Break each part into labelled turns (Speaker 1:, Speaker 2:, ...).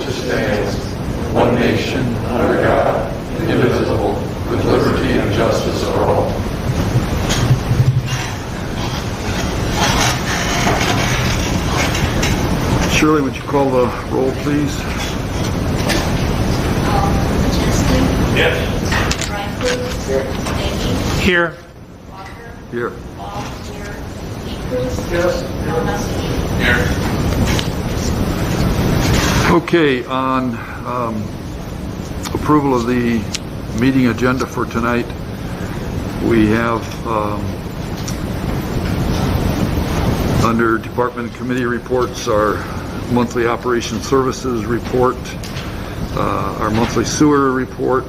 Speaker 1: which stands, one nation, under God, indivisible, with liberty and justice for all.
Speaker 2: Shirley, would you call the roll, please?
Speaker 1: Yes.
Speaker 3: Brian Cruz. Here. Davey.
Speaker 4: Here.
Speaker 3: Walker.
Speaker 2: Here.
Speaker 3: Ball. Here. Lee Cruz.
Speaker 1: Yes.
Speaker 3: Here.
Speaker 2: Okay, on approval of the meeting agenda for tonight, we have under department and committee reports our monthly operation services report, our monthly sewer report.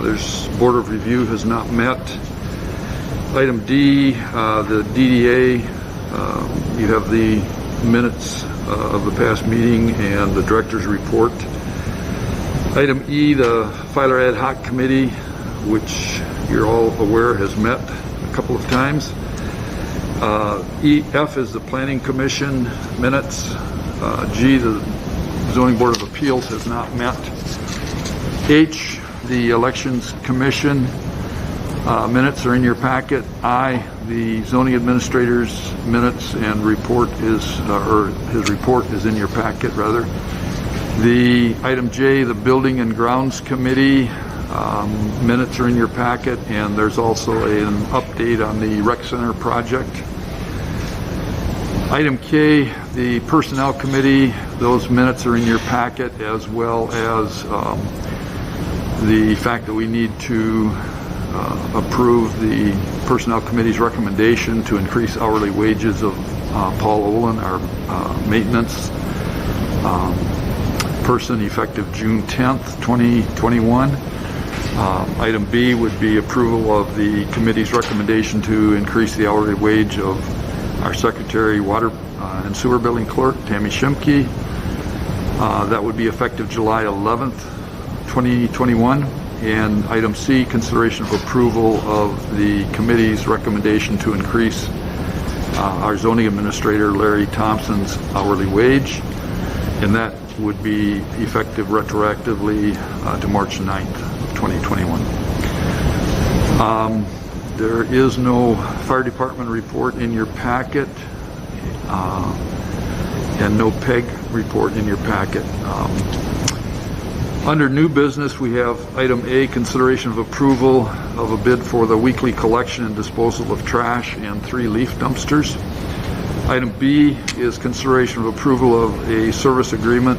Speaker 2: There's Board of Review has not met. Item D, the DDA, you have the minutes of the past meeting and the director's report. Item E, the Filer Ad Hoc Committee, which you're all aware has met a couple of times. F is the Planning Commission minutes. G, the Zoning Board of Appeals has not met. H, the Elections Commission minutes are in your packet. I, the Zoning Administrator's minutes and report is, or his report is in your packet, rather. The item J, the Building and Grounds Committee minutes are in your packet, and there's also an update on the Rec Center project. Item K, the Personnel Committee, those minutes are in your packet, as well as the fact that we need to approve the Personnel Committee's recommendation to increase hourly wages of Paul Olin, our maintenance person, effective June 10th, 2021. Item B would be approval of the committee's recommendation to increase the hourly wage of our Secretary, Water and Sewer Building Clerk, Tammy Shimke. That would be effective July 11th, 2021. And item C, consideration of approval of the committee's recommendation to increase our zoning administrator, Larry Thompson's hourly wage. And that would be effective retroactively to March 9th, 2021. There is no fire department report in your packet, and no PEG report in your packet. Under new business, we have item A, consideration of approval of a bid for the weekly collection and disposal of trash and 3 leaf dumpsters. Item B is consideration of approval of a service agreement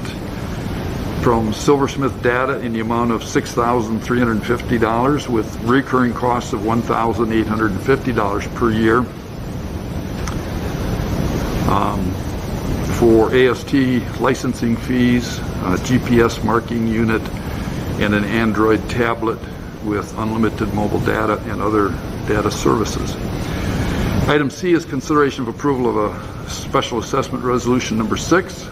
Speaker 2: from Silversmith Data in the amount of $6,350 with recurring costs of $1,850 per year for AST licensing fees, GPS marking unit, and an Android tablet with unlimited mobile data and other data services. Item C is consideration of approval of a special assessment resolution number 6.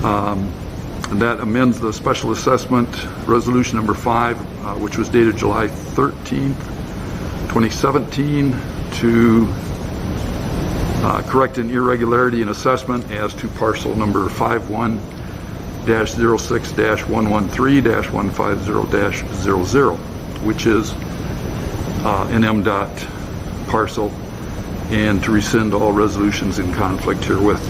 Speaker 2: And that amends the special assessment resolution number 5, which was dated July 13th, 2017, to correct an irregularity in assessment as to parcel number 51-06-113-150-00, which is an MDOT parcel, and to rescind all resolutions in conflict herewith.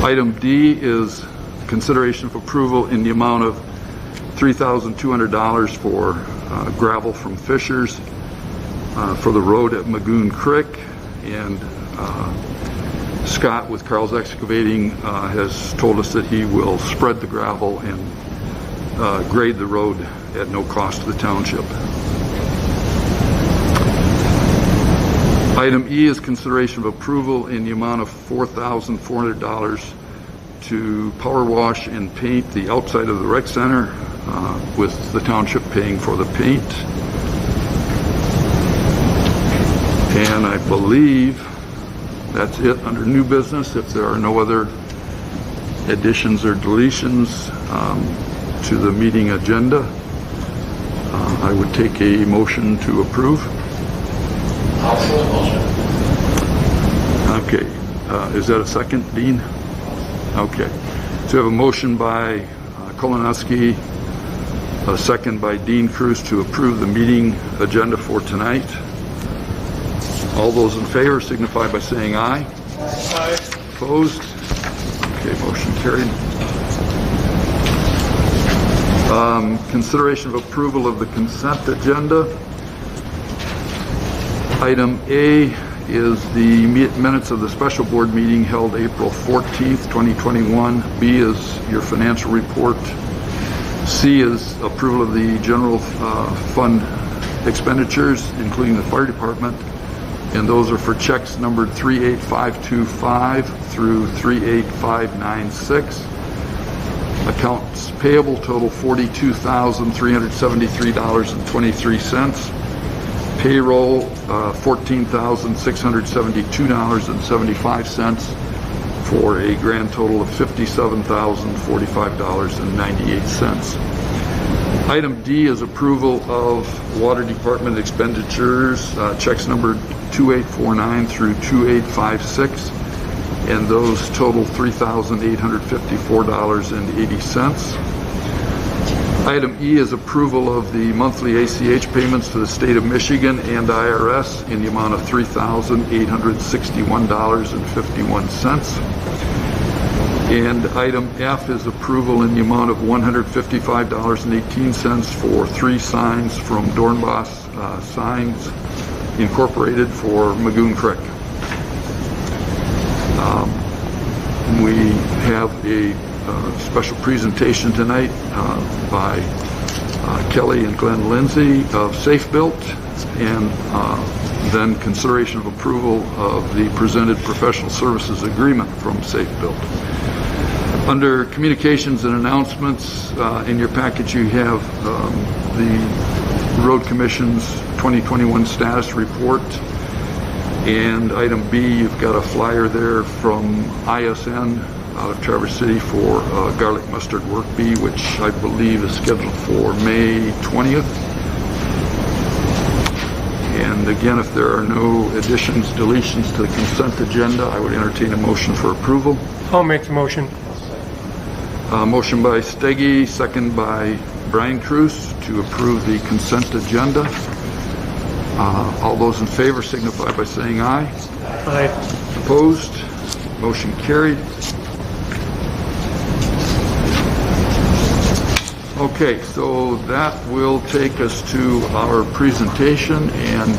Speaker 2: Item D is consideration of approval in the amount of $3,200 for gravel from Fishers for the road at Magoon Creek, and Scott with Carl's Excavating has told us that he will spread the gravel and grade the road at no cost to the township. Item E is consideration of approval in the amount of $4,400 to power wash and paint the outside of the rec center, with the township paying for the paint. And I believe that's it under new business. If there are no other additions or deletions to the meeting agenda, I would take a motion to approve.
Speaker 1: Also a motion.
Speaker 2: Okay. Is that a second, Dean? Okay. So we have a motion by Kolonowski, a second by Dean Cruz to approve the meeting agenda for tonight. All those in favor signify by saying aye. Aye. Opposed? Okay, motion carried. Consideration of approval of the consent agenda. Item A is the minutes of the special board meeting held April 14th, 2021. B is your financial report. C is approval of the general fund expenditures, including the fire department. And those are for checks numbered 38525 through 38596. Accounts payable total $42,373.23. Payroll $14,672.75 for a grand total of $57,045.98. Item D is approval of water department expenditures, checks numbered 2849 through 2856, and those total $3,854.80. Item E is approval of the monthly ACH payments to the state of Michigan and IRS in the amount of $3,861.51. And item F is approval in the amount of $155.18 for 3 signs from Dornbos Signs Incorporated for Magoon Creek. We have a special presentation tonight by Kelly and Glenn Lindsay of Safe Built, and then consideration of approval of the presented professional services agreement from Safe Built. Under communications and announcements, in your package you have the Road Commission's 2021 status report. And item B, you've got a flyer there from ISN out of Traverse City for garlic mustard work bee, which I believe is scheduled for May 20th. And again, if there are no additions, deletions to the consent agenda, I would entertain a motion for approval.
Speaker 4: I'll make the motion.
Speaker 2: Motion by Steggy, second by Brian Cruz to approve the consent agenda. All those in favor signify by saying aye.
Speaker 4: Aye.
Speaker 2: Opposed? Motion carried. Okay, so that will take us to our presentation, and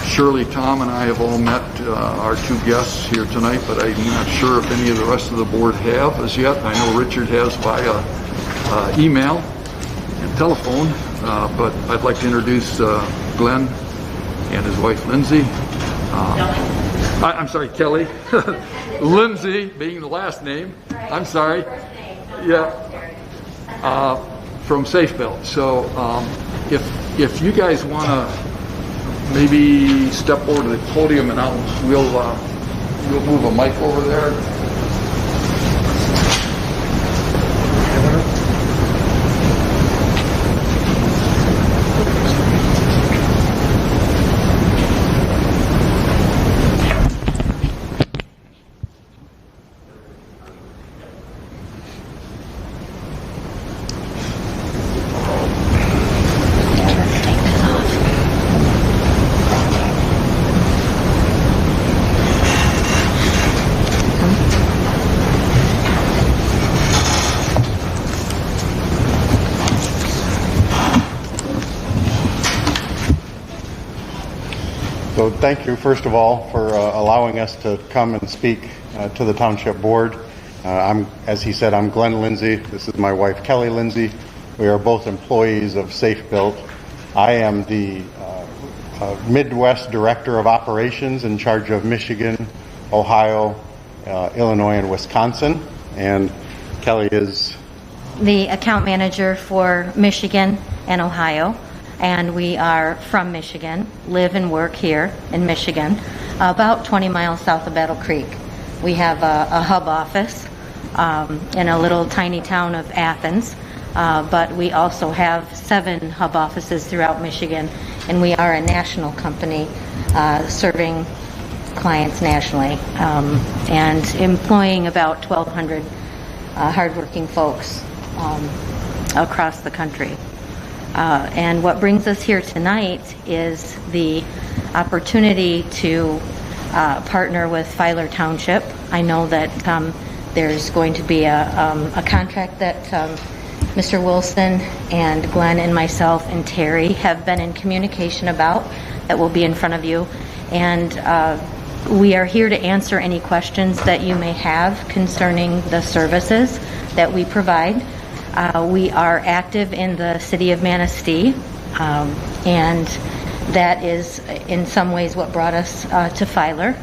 Speaker 2: Shirley, Tom, and I have all met our 2 guests here tonight, but I'm not sure if any of the rest of the board have as yet. I know Richard has via email and telephone, but I'd like to introduce Glenn and his wife Lindsay. I'm sorry, Kelly. Lindsay being the last name. I'm sorry. Yeah. From Safe Built. So if you guys want to maybe step over to the podium, and we'll move a mic over there.
Speaker 5: So thank you, first of all, for allowing us to come and speak to the Township Board. As he said, I'm Glenn Lindsay. This is my wife, Kelly Lindsay. We are both employees of Safe Built. I am the Midwest Director of Operations in charge of Michigan, Ohio, Illinois, and Wisconsin. And Kelly is
Speaker 6: the account manager for Michigan and Ohio. And we are from Michigan, live and work here in Michigan, about 20 miles south of Battle Creek. We have a hub office in a little tiny town of Athens, but we also have 7 hub offices throughout Michigan, and we are a national company serving clients nationally, and employing about 1,200 hardworking folks across the country. And what brings us here tonight is the opportunity to partner with Filer Township. I know that there's going to be a contract that Mr. Wilson and Glenn and myself and Terry have been in communication about that will be in front of you. And we are here to answer any questions that you may have concerning the services that we provide. We are active in the city of Manistee, and that is in some ways what brought us to Filer.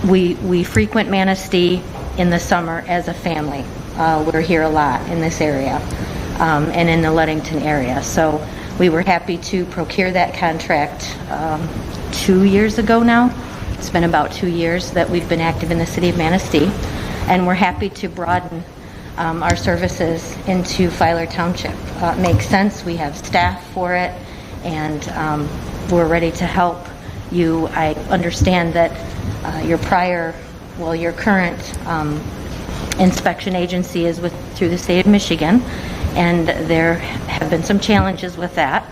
Speaker 6: We frequent Manistee in the summer as a family. We're here a lot in this area and in the Ludington area. So we were happy to procure that contract 2 years ago now. It's been about 2 years that we've been active in the city of Manistee, and we're happy to broaden our services into Filer Township. It makes sense. We have staff for it, and we're ready to help you. I understand that your current inspection agency is through the state of Michigan, and there have been some challenges with that.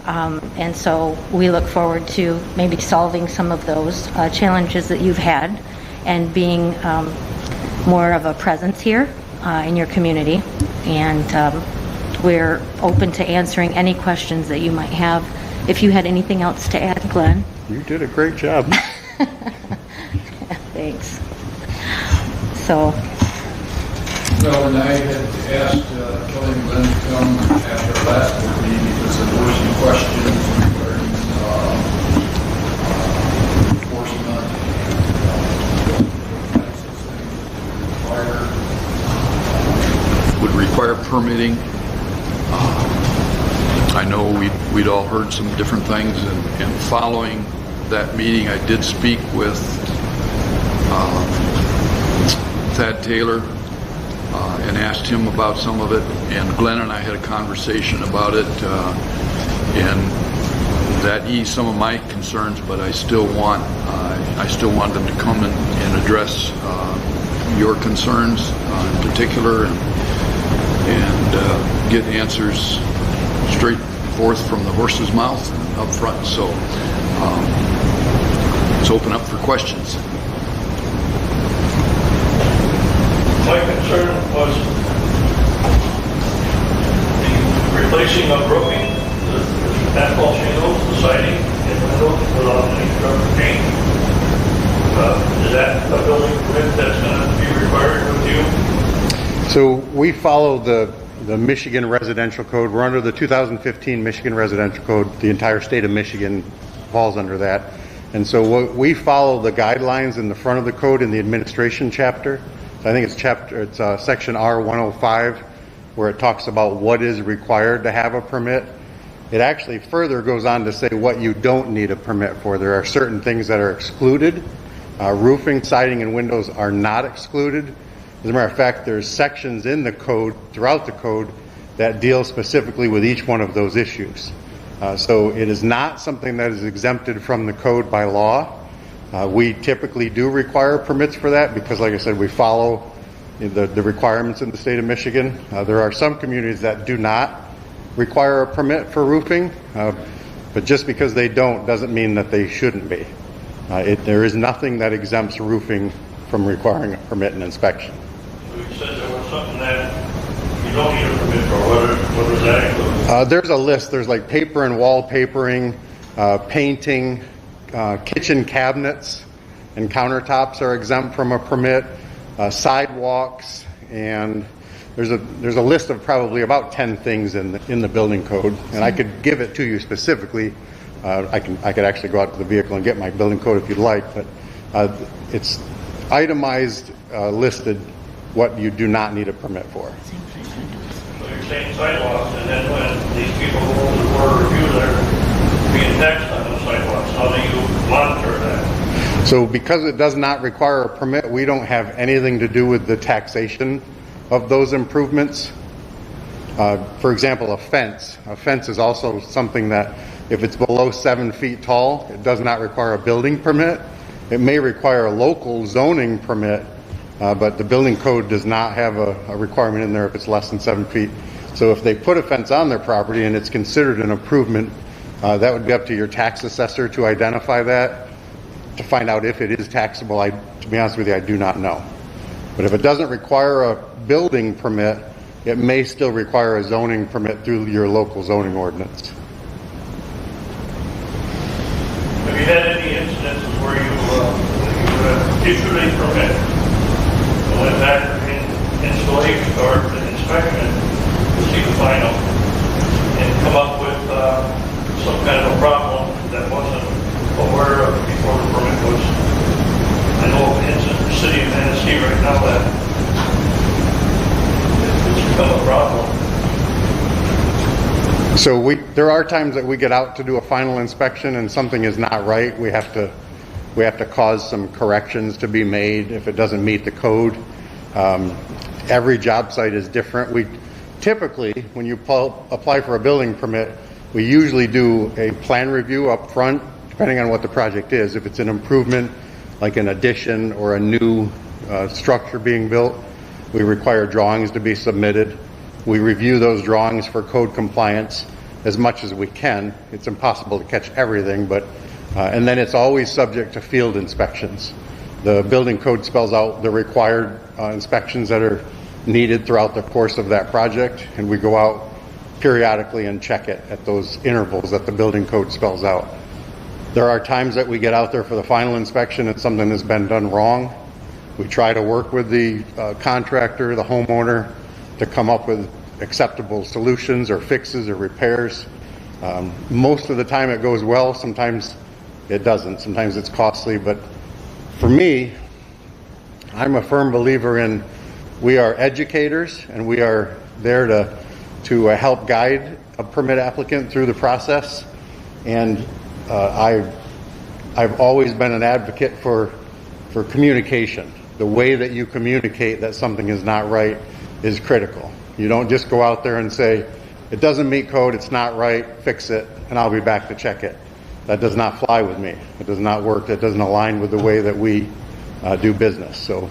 Speaker 6: And so we look forward to maybe solving some of those challenges that you've had and being more of a presence here in your community. And we're open to answering any questions that you might have. If you had anything else to add, Glenn?
Speaker 5: You did a great job.
Speaker 6: Thanks. So,
Speaker 1: Well, and I had asked Kelly and Glenn to come after our last board meeting because there were some questions regarding enforcement and types of things
Speaker 2: Would require permitting. I know we'd all heard some different things, and following that meeting, I did speak with Thad Taylor and asked him about some of it, and Glenn and I had a conversation about it, and that eased some of my concerns, but I still want them to come and address your concerns in particular, and get answers straight forth from the horse's mouth and up front. So let's open up for questions.
Speaker 4: My concern was the replacing of roofing, the asphalt shingles, the siding, and the windows without any rubber paint. Is that a building permit that's going to be required with you?
Speaker 5: So we follow the Michigan Residential Code. We're under the 2015 Michigan Residential Code. The entire state of Michigan falls under that. And so we follow the guidelines in the front of the code in the administration chapter. So I think it's section R105, where it talks about what is required to have a permit. It actually further goes on to say what you don't need a permit for. There are certain things that are excluded. Roofing, siding, and windows are not excluded. As a matter of fact, there's sections in the code, throughout the code, that deal specifically with each one of those issues. So it is not something that is exempted from the code by law. We typically do require permits for that because, like I said, we follow the requirements in the state of Michigan. There are some communities that do not require a permit for roofing, but just because they don't doesn't mean that they shouldn't be. There is nothing that exempts roofing from requiring a permit and inspection.
Speaker 4: So you said there was something that you don't need a permit for. What does that include?
Speaker 5: There's a list. There's like paper and wallpapering, painting, kitchen cabinets and countertops are exempt from a permit, sidewalks, and there's a list of probably about 10 things in the building code, and I could give it to you specifically. I could actually go out to the vehicle and get my building code if you'd like, but it's itemized, listed what you do not need a permit for.
Speaker 4: So you're saying sidewalks, and then when these people go over the board review, they're being taxed on those sidewalks. How do you monitor that?
Speaker 5: So because it does not require a permit, we don't have anything to do with the taxation of those improvements. For example, a fence. A fence is also something that If it's below 7 feet tall, it does not require a building permit. It may require a local zoning permit, but the building code does not have a requirement in there if it's less than 7 feet. So if they put a fence on their property and it's considered an improvement, that would be up to your tax assessor to identify that, to find out if it is taxable. To be honest with you, I do not know. But if it doesn't require a building permit, it may still require a zoning permit through your local zoning ordinance.
Speaker 4: Have you had any instances where you issued a permit, and went back in installation or inspection to see the final, and come up with some kind of a problem that wasn't aware of before the permit was? I know of an instance in the city of Manistee right now that it's become a problem.
Speaker 5: So there are times that we get out to do a final inspection and something is not right. We have to cause some corrections to be made if it doesn't meet the code. Every job site is different. We typically, when you apply for a building permit, we usually do a plan review up front, depending on what the project is. If it's an improvement, like an addition or a new structure being built, we require drawings to be submitted. We review those drawings for code compliance as much as we can. It's impossible to catch everything, but and then it's always subject to field inspections. The building code spells out the required inspections that are needed throughout the course of that project, and we go out periodically and check it at those intervals that the building code spells out. There are times that we get out there for the final inspection and something has been done wrong. We try to work with the contractor, the homeowner, to come up with acceptable solutions or fixes or repairs. Most of the time it goes well. Sometimes it doesn't. Sometimes it's costly. But for me, I'm a firm believer in we are educators and we are there to help guide a permit applicant through the process. And I've always been an advocate for communication. The way that you communicate that something is not right is critical. You don't just go out there and say, it doesn't meet code, it's not right, fix it, and I'll be back to check it. That does not fly with me. It does not work. That doesn't align with the way that we do business. So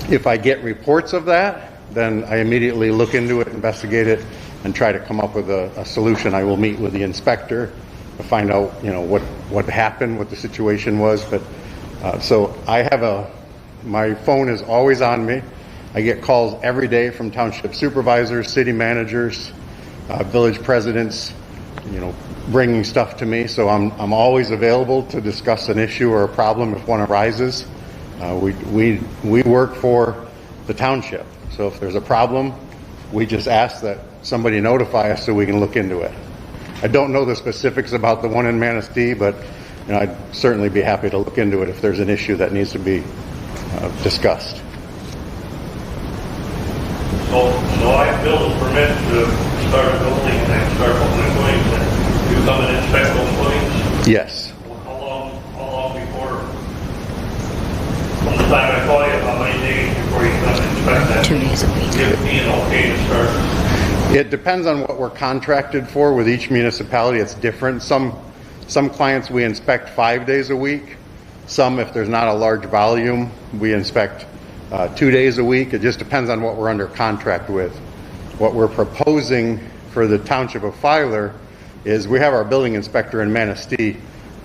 Speaker 5: if I get reports of that, then I immediately look into it, investigate it, and try to come up with a solution. I will meet with the inspector to find out, what happened, what the situation was. But so I have my phone is always on me. I get calls every day from township supervisors, city managers, village presidents, bringing stuff to me. So I'm always available to discuss an issue or a problem if one arises. We work for the township. So if there's a problem, we just ask that somebody notify us so we can look into it. I don't know the specifics about the one in Manistee, but I'd certainly be happy to look into it if there's an issue that needs to be discussed.
Speaker 4: So I build a permit to start a building and then start putting footings and you come and inspect those footings?
Speaker 5: Yes.
Speaker 4: How long before, from the time I call you, how many days before you come and inspect that?
Speaker 6: 2 days a week.
Speaker 4: Give me an okay to start?
Speaker 5: It depends on what we're contracted for. With each municipality, it's different. Some clients we inspect 5 days a week. Some, if there's not a large volume, we inspect 2 days a week. It just depends on what we're under contract with. What we're proposing for the Township of Filer is we have our building inspector in Manistee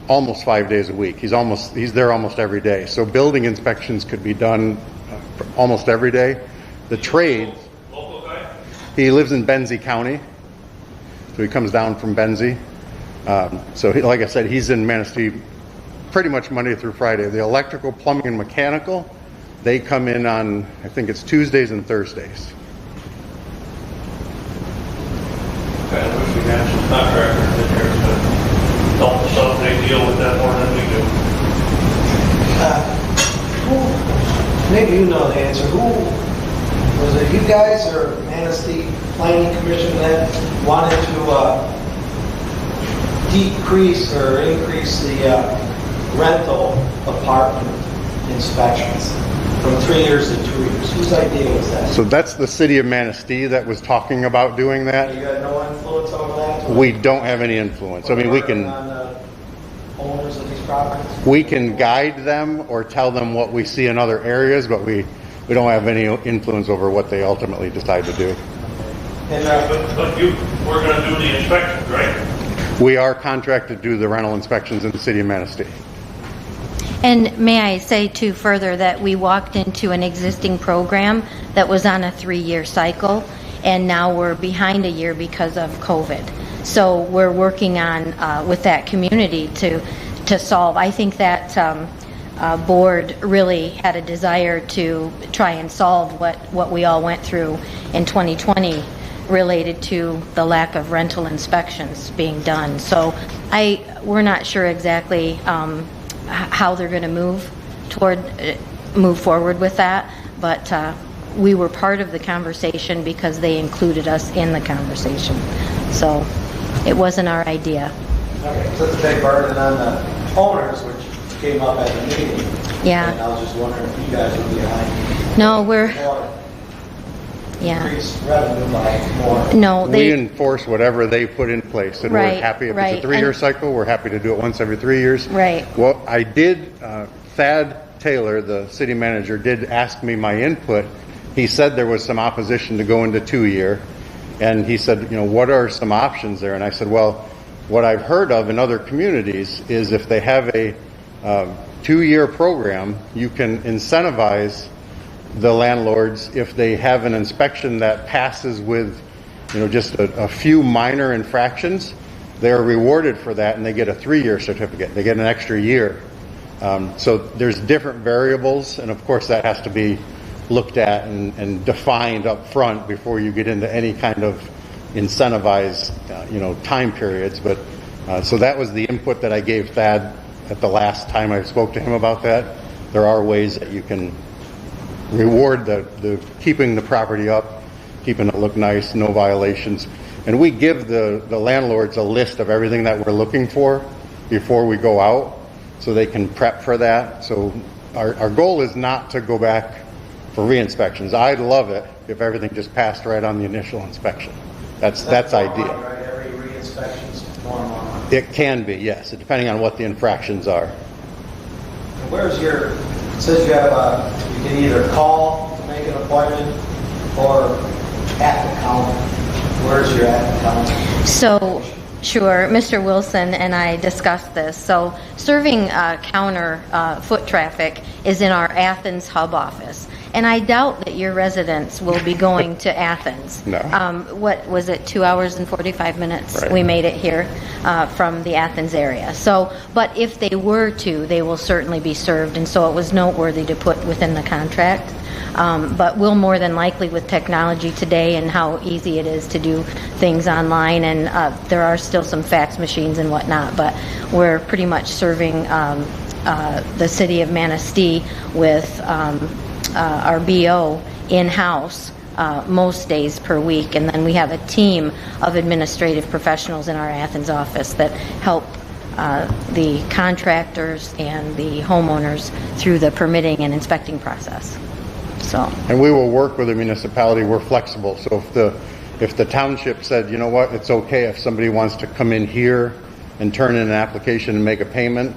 Speaker 5: almost 5 days a week. He's there almost every day. So building inspections could be done almost every day. The trade,
Speaker 4: Local guy?
Speaker 5: he lives in Benzie County, so he comes down from Benzie. So like I said, he's in Manistee pretty much Monday through Friday. The electrical, plumbing, and mechanical, they come in on, I think it's Tuesdays and Thursdays.
Speaker 4: Okay, I wish we had some contractors in here to help us out. They deal with that more than we do.
Speaker 7: Maybe you know the answer. Who was it? You guys or Manistee Planning Commission that wanted to decrease or increase the rental apartment inspections? from 3 years to 2 years. Whose idea was that?
Speaker 5: So that's the city of Manistee that was talking about doing that.
Speaker 7: You got no influence over that?
Speaker 5: We don't have any influence. I mean, we can...
Speaker 7: On the owners of these properties?
Speaker 5: We can guide them or tell them what we see in other areas, but we don't have any influence over what they ultimately decide to do.
Speaker 7: And,
Speaker 4: But you were going to do the inspections, right?
Speaker 5: We are contracted to do the rental inspections in the city of Manistee.
Speaker 6: And may I say too further that we walked into an existing program that was on a 3-year cycle, and now we're behind a year because of COVID. So we're working on with that community to solve. I think that board really had a desire to try and solve what we all went through in 2020 related to the lack of rental inspections being done. So we're not sure exactly how they're going to move forward with that, but we were part of the conversation because they included us in the conversation. So it wasn't our idea.
Speaker 7: okay, so it's a big burden on the owners, which came up at the meeting.
Speaker 6: Yeah.
Speaker 7: And I was just wondering if you guys would be behind
Speaker 6: No, we're,
Speaker 7: more
Speaker 6: yeah.
Speaker 7: increased revenue by more.
Speaker 6: No,
Speaker 5: We
Speaker 6: they,
Speaker 5: enforce whatever they put in place, and we're
Speaker 6: Right,
Speaker 5: happy if
Speaker 6: right,
Speaker 5: it's a 3-year
Speaker 6: and-
Speaker 5: cycle, we're happy to do it once every 3 years.
Speaker 6: Right.
Speaker 5: Well, I did, Thad Taylor, the city manager, did ask me my input. He said there was some opposition to go into 2-year, and he said, what are some options there? And I said, well, what I've heard of in other communities is if they have a 2-year program, you can incentivize the landlords if they have an inspection that passes with, just a few minor infractions. They're rewarded for that, and they get a 3-year certificate. They get an extra year. So there's different variables, and of course that has to be looked at and defined up front before you get into any kind of incentivized, time periods. But so that was the input that I gave Thad at the last time I spoke to him about that. There are ways that you can reward the keeping the property up, keeping it look nice, no violations. And we give the landlords a list of everything that we're looking for before we go out, so they can prep for that. So our goal is not to go back for re-inspections. I'd love it if everything just passed right on the initial inspection. That's ideal.
Speaker 7: Right, every re-inspection's normal.
Speaker 5: It can be, yes, depending on what the infractions are.
Speaker 7: Where's your, it says you have you can either call to make an appointment or at the counter. Where's your at the counter?
Speaker 6: So, sure, Mr. Wilson and I discussed this. So serving counter foot traffic is in our Athens hub office. And I doubt that your residents will be going to Athens.
Speaker 5: No.
Speaker 6: What was it, 2 hours and 45 minutes?
Speaker 5: Right.
Speaker 6: We made it here from the Athens area. So, but if they were to, they will certainly be served. And so it was noteworthy to put within the contract. But we'll more than likely, with technology today and how easy it is to do things online, and there are still some fax machines and whatnot, but we're pretty much serving the city of Manistee with our BO in-house most days per week, and then we have a team of administrative professionals in our Athens office that help the contractors and the homeowners through the permitting and inspecting process. So.
Speaker 5: And we will work with the municipality. We're flexible. So if the township said, you know what, it's okay if somebody wants to come in here and turn in an application and make a payment,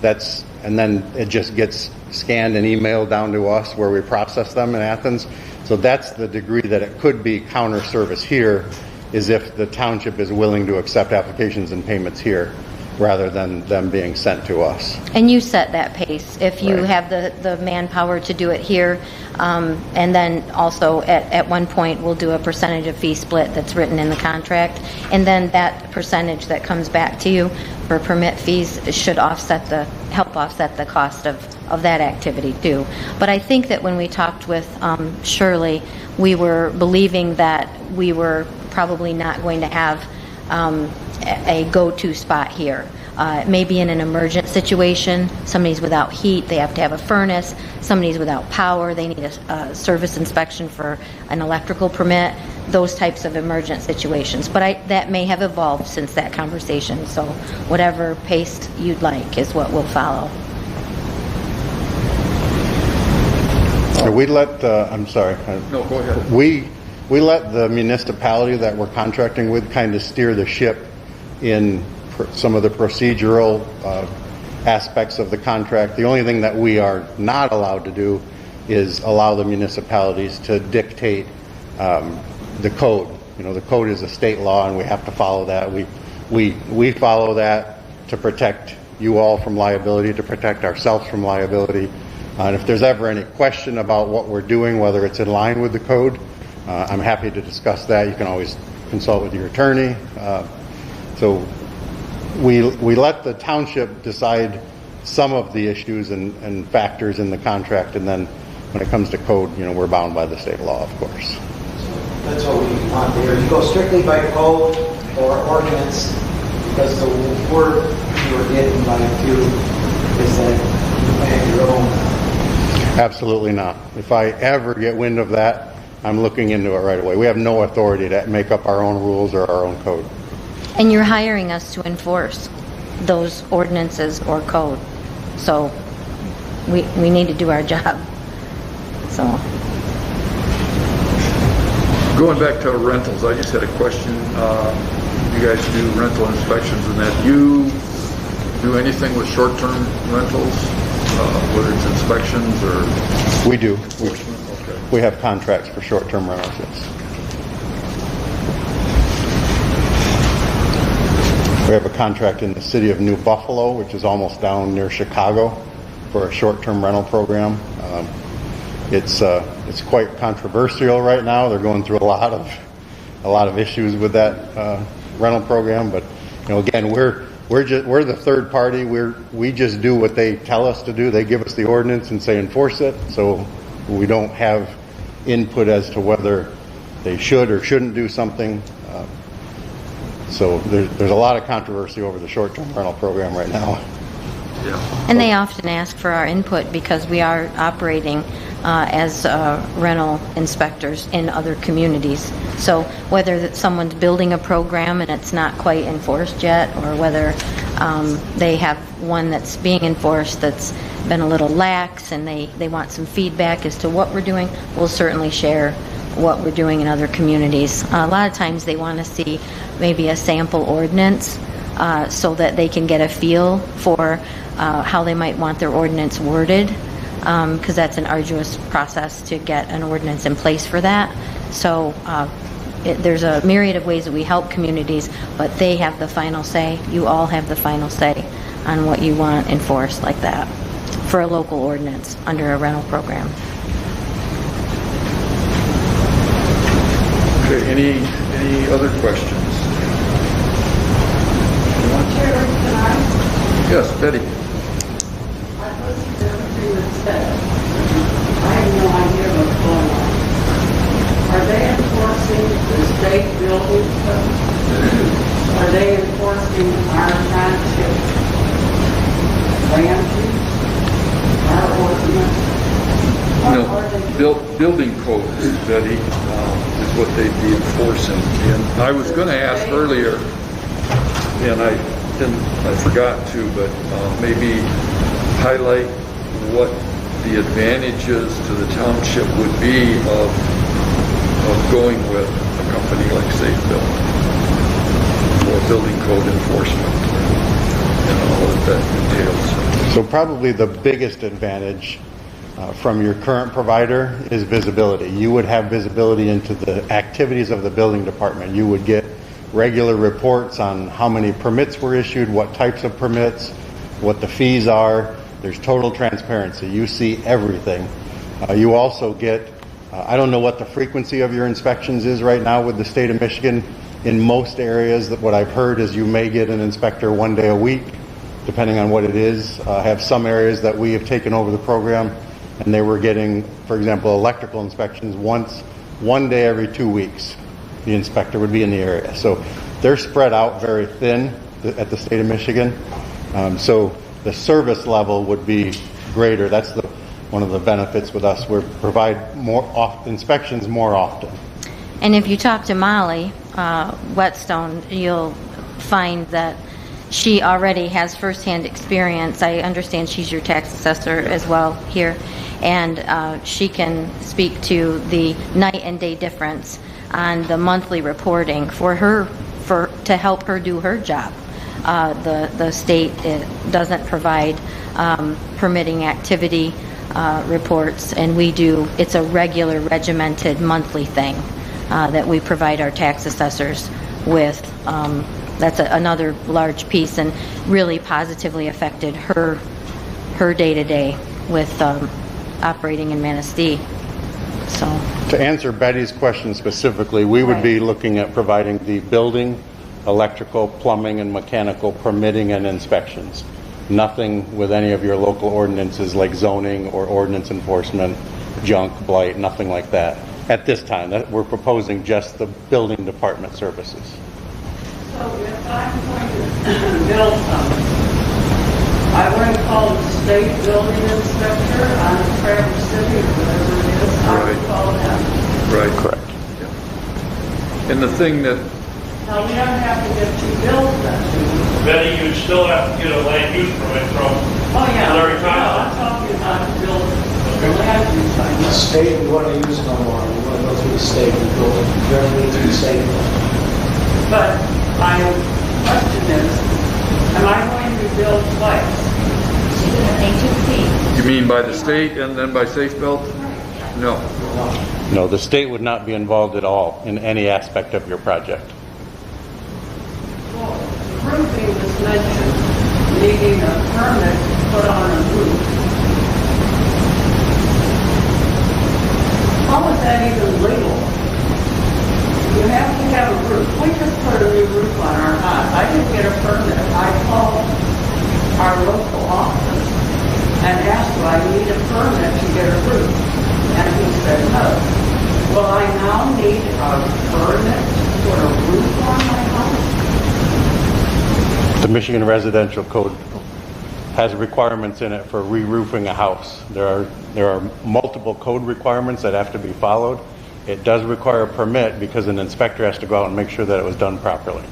Speaker 5: and then it just gets scanned and emailed down to us where we process them in Athens. So that's the degree that it could be counter service here, is if the township is willing to accept applications and payments here rather than them being sent to us.
Speaker 6: And you set that pace. If you
Speaker 5: Right.
Speaker 6: have the manpower to do it here, and then also at one point we'll do a percentage of fee split that's written in the contract, and then that percentage that comes back to you for permit fees should help offset the cost of that activity too. But I think that when we talked with Shirley, we were believing that we were probably not going to have a go-to spot here. Maybe in an emergent situation, somebody's without heat, they have to have a furnace, somebody's without power, they need a service inspection for an electrical permit, those types of emergent situations. But that may have evolved since that conversation, so whatever pace you'd like is what we'll follow.
Speaker 5: We let, I'm sorry.
Speaker 2: No, go ahead.
Speaker 5: We let the municipality that we're contracting with kind of steer the ship in some of the procedural aspects of the contract. The only thing that we are not allowed to do is allow the municipalities to dictate the code. You know, the code is a state law, and we have to follow that. We follow that to protect you all from liability, to protect ourselves from liability. And if there's ever any question about what we're doing, whether it's in line with the code, I'm happy to discuss that. You can always consult with your attorney. So we let the township decide some of the issues and factors in the contract, and then when it comes to code, you know, we're bound by the state law, of course.
Speaker 7: That's what we want to hear. You go strictly by code or ordinance, because the word you were getting by you is that you make your own.
Speaker 5: Absolutely not. If I ever get wind of that, I'm looking into it right away. We have no authority to make up our own rules or our own code.
Speaker 6: And you're hiring us to enforce those ordinances or code. So we need to do our job. So.
Speaker 2: Going back to rentals, I just had a question. You guys do rental inspections and that. You do anything with short-term rentals, whether it's inspections or?
Speaker 5: We do.
Speaker 2: Enforcement? Okay.
Speaker 5: We have contracts for short-term rentals, yes. We have a contract in the city of New Buffalo, which is almost down near Chicago, for a short-term rental program. It's quite controversial right now. They're going through a lot of issues with that rental program. But you know, again, we're the third party. We just do what they tell us to do. They give us the ordinance and say enforce it. So we don't have input as to whether they should or shouldn't do something. So there's a lot of controversy over the short-term rental program right now.
Speaker 2: Yeah.
Speaker 6: And they often ask for our input because we are operating as rental inspectors in other communities. So whether that someone's building a program and it's not quite enforced yet, or whether they have one that's being enforced that's been a little lax and they want some feedback as to what we're doing, we'll certainly share what we're doing in other communities. A lot of times they want to see maybe a sample ordinance so that they can get a feel for how they might want their ordinance worded, because that's an arduous process to get an ordinance in place for that. So there's a myriad of ways that we help communities, but they have the final say. You all have the final say on what you want enforced like that for a local ordinance under a rental program.
Speaker 2: Okay, any other questions?
Speaker 8: Chair, can I?
Speaker 2: Yes, Betty.
Speaker 8: I wasn't there to inspect. I have no idea what's going on. Are they enforcing the state building code? Are they enforcing our township land use? Our ordinance? What are they doing?
Speaker 2: Building code, Betty, is what they'd be enforcing. And I was going to ask earlier, and I forgot to, but maybe highlight what the advantages to the township would be of going with a company like Safe Build for building code enforcement and all that entails.
Speaker 5: So probably the biggest advantage from your current provider is visibility. You would have visibility into the activities of the building department. You would get regular reports on how many permits were issued, what types of permits, what the fees are. There's total transparency. You see everything. You also get, I don't know what the frequency of your inspections is right now with the state of Michigan. In most areas, what I've heard is you may get an inspector one day a week, depending on what it is. I have some areas that we have taken over the program, and they were getting, for example, electrical inspections one day every 2 weeks. The inspector would be in the area. So they're spread out very thin at the state of Michigan. So the service level would be greater. That's one of the benefits with us. We provide inspections more often.
Speaker 6: And if you talk to Molly Whetstone, you'll find that she already has firsthand experience. I understand she's your tax assessor as well here. and she can speak to the night and day difference on the monthly reporting to help her do her job. The state doesn't provide permitting activity reports, and we do. It's a regular, regimented monthly thing that we provide our tax assessors with. That's another large piece, and really positively affected her day-to-day with operating in Manistee. So,
Speaker 5: to answer Betty's question specifically, we would be looking at providing the building, electrical, plumbing, and mechanical permitting and inspections. Nothing with any of your local ordinances like zoning or ordinance enforcement, junk, blight, nothing like that. At this time, we're proposing just the building department services.
Speaker 8: So if I'm going to build something, I want to call the state building inspector on Traverse City or whatever it is. I would
Speaker 2: Right.
Speaker 8: call them.
Speaker 2: Right.
Speaker 5: Correct.
Speaker 2: And the thing that,
Speaker 8: Now, we don't have to get you built that.
Speaker 4: Betty, you'd still have to get a land use permit from
Speaker 8: Oh, yeah.
Speaker 4: Larry
Speaker 8: No,
Speaker 4: Tyson.
Speaker 8: I'm talking about building. The land use, I
Speaker 7: The
Speaker 8: know.
Speaker 7: state, we want to use no more. We want to go through the state. We go directly through the state.
Speaker 8: But my question is, am I going to build twice?
Speaker 2: you mean by the state and then by Safe Belt? No.
Speaker 5: No, the state would not be involved at all in any aspect of your project.
Speaker 8: Well, roofing was mentioned, needing a permit to put on a roof. How is that even legal? You have to have a roof. We just put a new roof on our house. I didn't get a permit. I called our local office and asked, do I need a permit to get a roof? And he said, no. Well, I now need a permit to put a roof on my house?
Speaker 5: The Michigan Residential Code has requirements in it for re-roofing a house. There are multiple code requirements that have to be followed. It does require a permit because an inspector has to go out and make sure that it was done properly.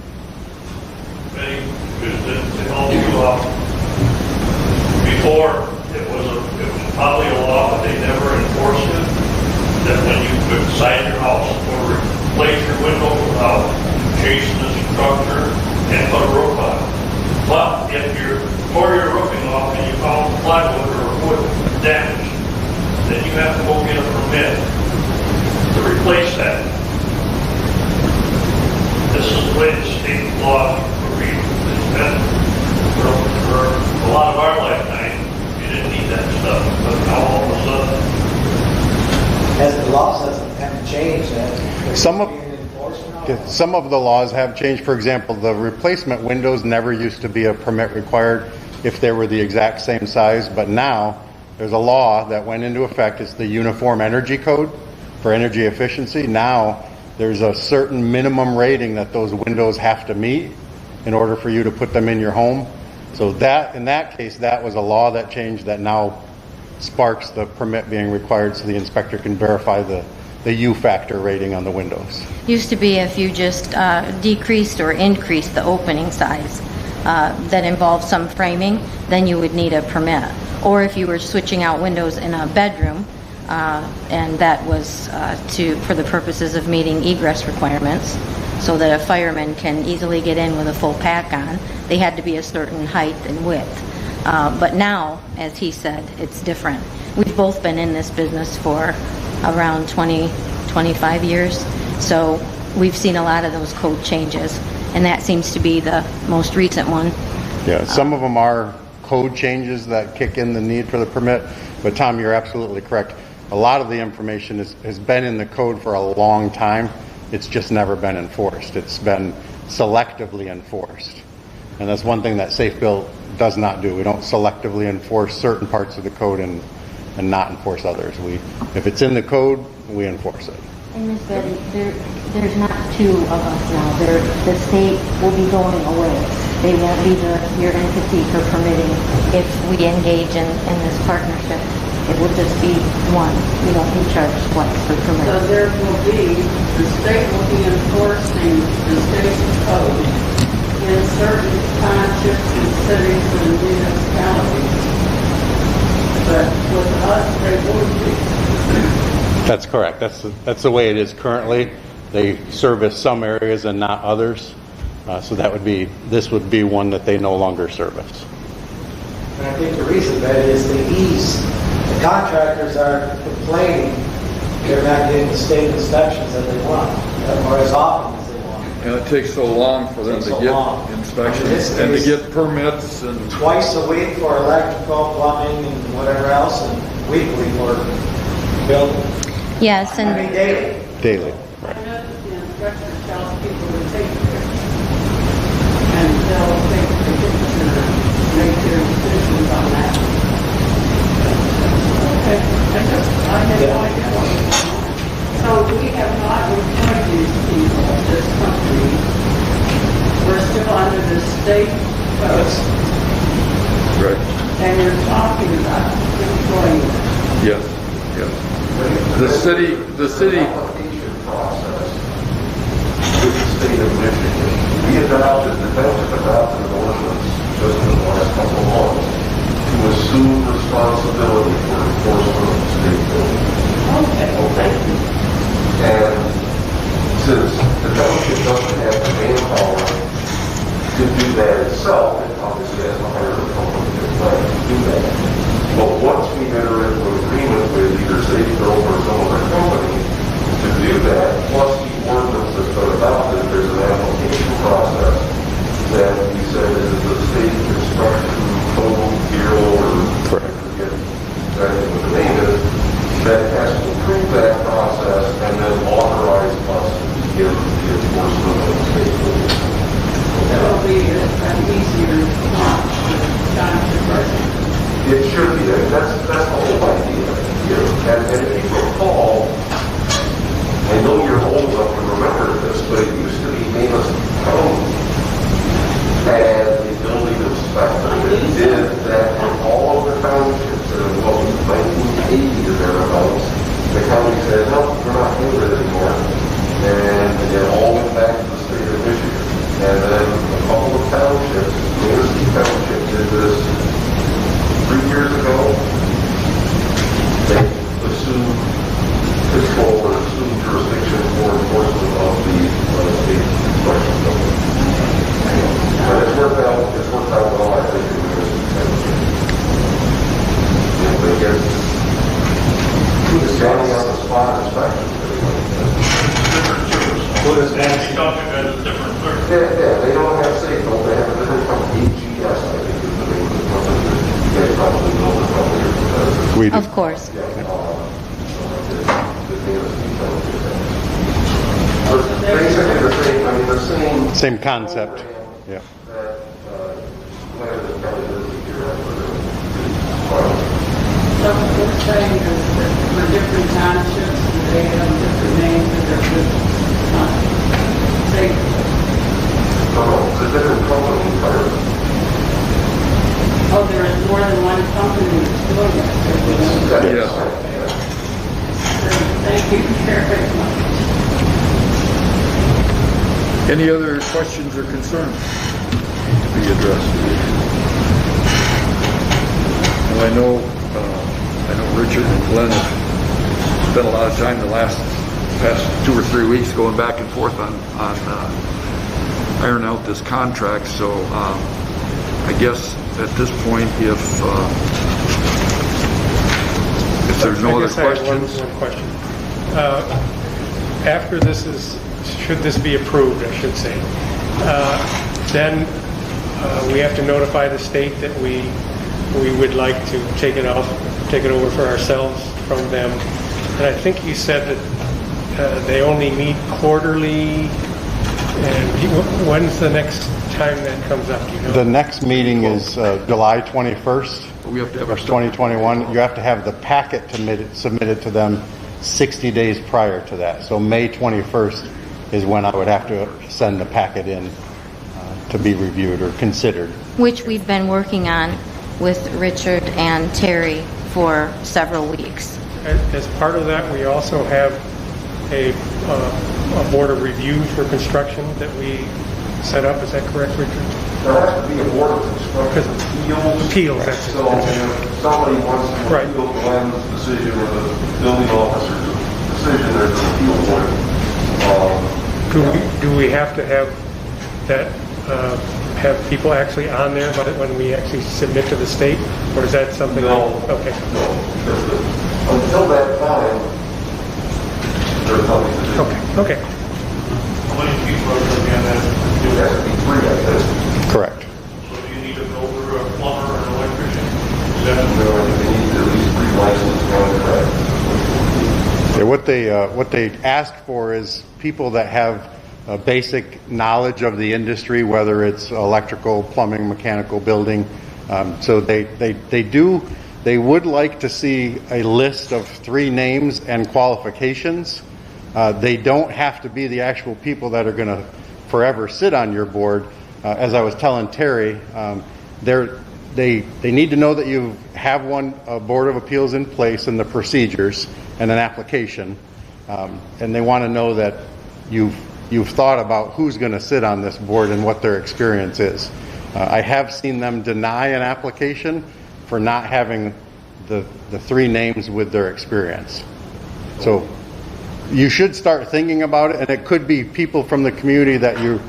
Speaker 4: Betty, just to help you out, before it was probably a law, but they never enforced it, that when you put inside your house or replace your window without chasing the structure and put a roof on it. But if you tore your roofing off and you found plywood or wood damage, then you have to go get a permit to replace that. This is the way the state law has been for a lot of our lifetime. You didn't need that stuff, but now all of a sudden,
Speaker 7: As the laws haven't changed,
Speaker 5: Some of-
Speaker 7: being enforced now.
Speaker 5: Some of the laws have changed. For example, the replacement windows never used to be a permit required if they were the exact same size, but now there's a law that went into effect. It's the Uniform Energy Code for energy efficiency. Now there's a certain minimum rating that those windows have to meet in order for you to put them in your home. So that, in that case, that was a law that changed that now sparks the permit being required so the inspector can verify the U factor rating on the windows.
Speaker 6: used to be if you just decreased or increased the opening size that involved some framing, then you would need a permit. Or if you were switching out windows in a bedroom, and that was for the purposes of meeting egress requirements, so that a fireman can easily get in with a full pack on, they had to be a certain height and width. But now, as he said, it's different. We've both been in this business for around 25 years, so we've seen a lot of those code changes, and that seems to be the most recent one.
Speaker 5: Yeah, some of them are code changes that kick in the need for the permit, but Tom, you're absolutely correct. A lot of the information has been in the code for a long time. It's just never been enforced. It's been selectively enforced. And that's one thing that Safe Built does not do. We don't selectively enforce certain parts of the code and not enforce others. If it's in the code, we enforce it.
Speaker 6: And Ms. Betty, there's not two of us now. The state will be going away. They won't be your entity for permitting if we engage in this partnership. It will just be one. We don't be charged twice for
Speaker 8: So
Speaker 6: permitting.
Speaker 8: there will be, the state will be enforcing the state's code in certain townships and cities and municipalities. but with us, they would be.
Speaker 5: That's correct. That's the way it is currently. They service some areas and not others. So this would be one that they no longer service.
Speaker 7: And I think the reason that is the ease. The contractors are complaining they're not getting the state inspections that they want, or as often as they want.
Speaker 2: And it takes so long for them
Speaker 7: Takes
Speaker 2: to
Speaker 7: so
Speaker 2: get
Speaker 7: long.
Speaker 2: inspections
Speaker 7: In this
Speaker 2: and to
Speaker 7: case-
Speaker 2: get permits and,
Speaker 7: Twice a week for electrical, plumbing, and whatever else, and weekly for building.
Speaker 6: Yes,
Speaker 7: I
Speaker 6: and
Speaker 7: mean, daily.
Speaker 5: Daily.
Speaker 8: I know that the inspector tells people to take pictures, and they'll take the picture and make their decisions on that. Okay, I had no idea what was going on. So we have not employed these people, this company. We're still under the state code,
Speaker 2: right,
Speaker 8: and you're talking about employing them.
Speaker 2: yes, yes. The city,
Speaker 9: Application process with the state of Michigan. We adopted, the township adopted an ordinance just in the last couple of months to assume responsibility for enforcement of the state code.
Speaker 8: Okay, thank you.
Speaker 9: And since the township doesn't have the manpower to do that itself, it obviously has to hire a company to try to do that. But once we enter into an agreement with either Safeco or some other company to do that, plus the ordinance that's been adopted, there's an application process that we said is the state construction code bureau or
Speaker 5: Correct.
Speaker 9: I forget exactly what the name is, that has to approve that process and then authorize us to begin the enforcement of the state code.
Speaker 8: That'll be an easier time to person.
Speaker 9: It should be. That's the whole idea here. And if you recall, I know you're old enough to remember this, but it used to be Amos County had a building inspector that did that for all of the townships. And in what was 1980 or thereabouts, the county said, no, we're not doing it anymore. And it all went back to the state of Michigan. And then a couple of townships, Manistee Township did this 3 years ago. They assumed control or assumed jurisdiction for enforcement of the state construction code. But it's worked out well, I think, in Manistee Township. And they get standing on the spot inspections.
Speaker 4: What is that? Each township has a different clerk.
Speaker 9: Yeah, they don't have Safeco, they have a different company, AGS, I think is the name of the company. You guys probably know the company or competitors.
Speaker 5: We do.
Speaker 6: of course.
Speaker 9: Basically the same, I mean, the same.
Speaker 5: Same concept. Yeah.
Speaker 9: That, plan that county does here after
Speaker 8: So what we're saying is that for different townships, they have different names for their business. Say,
Speaker 9: it's a different company entirely.
Speaker 8: oh, there is more than one company that's doing it.
Speaker 2: yes.
Speaker 8: Thank you very much.
Speaker 2: Any other questions or concerns to be addressed? Well, I know Richard and Glenn have spent a lot of time the past 2 or 3 weeks going back and forth on iron out this contract. So I guess at this point, if there's no other questions.
Speaker 10: One question. After this should this be approved, I should say, then we have to notify the state that we would like to take it over for ourselves from them. And I think you said that they only meet quarterly. And when's the next time that comes up? Do you know?
Speaker 5: The next meeting is July 21st
Speaker 2: We have to have
Speaker 5: of
Speaker 2: our
Speaker 5: 2021. You have to have the packet submitted to them 60 days prior to that. So May 21st is when I would have to send the packet in to be reviewed or considered.
Speaker 6: Which we've been working on with Richard and Terry for several weeks.
Speaker 10: As part of that, we also have a board of review for construction that we set up, is that correct, Richard?
Speaker 9: There has to be a board of construction
Speaker 10: Appeals, that's it.
Speaker 9: So if somebody wants to
Speaker 10: Right.
Speaker 9: appeal Glenn's decision or the building officer's decision, there's an appeal board.
Speaker 10: Do we have to have that, have people actually on there when we actually submit to the state? Or is that something?
Speaker 9: No.
Speaker 10: Okay.
Speaker 9: No, because until that time, there's nothing to do.
Speaker 10: Okay.
Speaker 4: How many people are living on that?
Speaker 9: It has to be 3, I think.
Speaker 5: Correct.
Speaker 4: So do you need a builder, a plumber, an electrician? Is
Speaker 9: No,
Speaker 4: that,
Speaker 9: I think they need at least 3 licenses, right?
Speaker 5: What they ask for is people that have a basic knowledge of the industry, whether it's electrical, plumbing, mechanical, building. So they would like to see a list of 3 names and qualifications. They don't have to be the actual people that are going to forever sit on your board. As I was telling Terry, they need to know that you have a Board of Appeals in place and the procedures and an application. And they want to know that you've thought about who's going to sit on this board and what their experience is. I have seen them deny an application for not having the 3 names with their experience. So you should start thinking about it, and it could be people from the community that you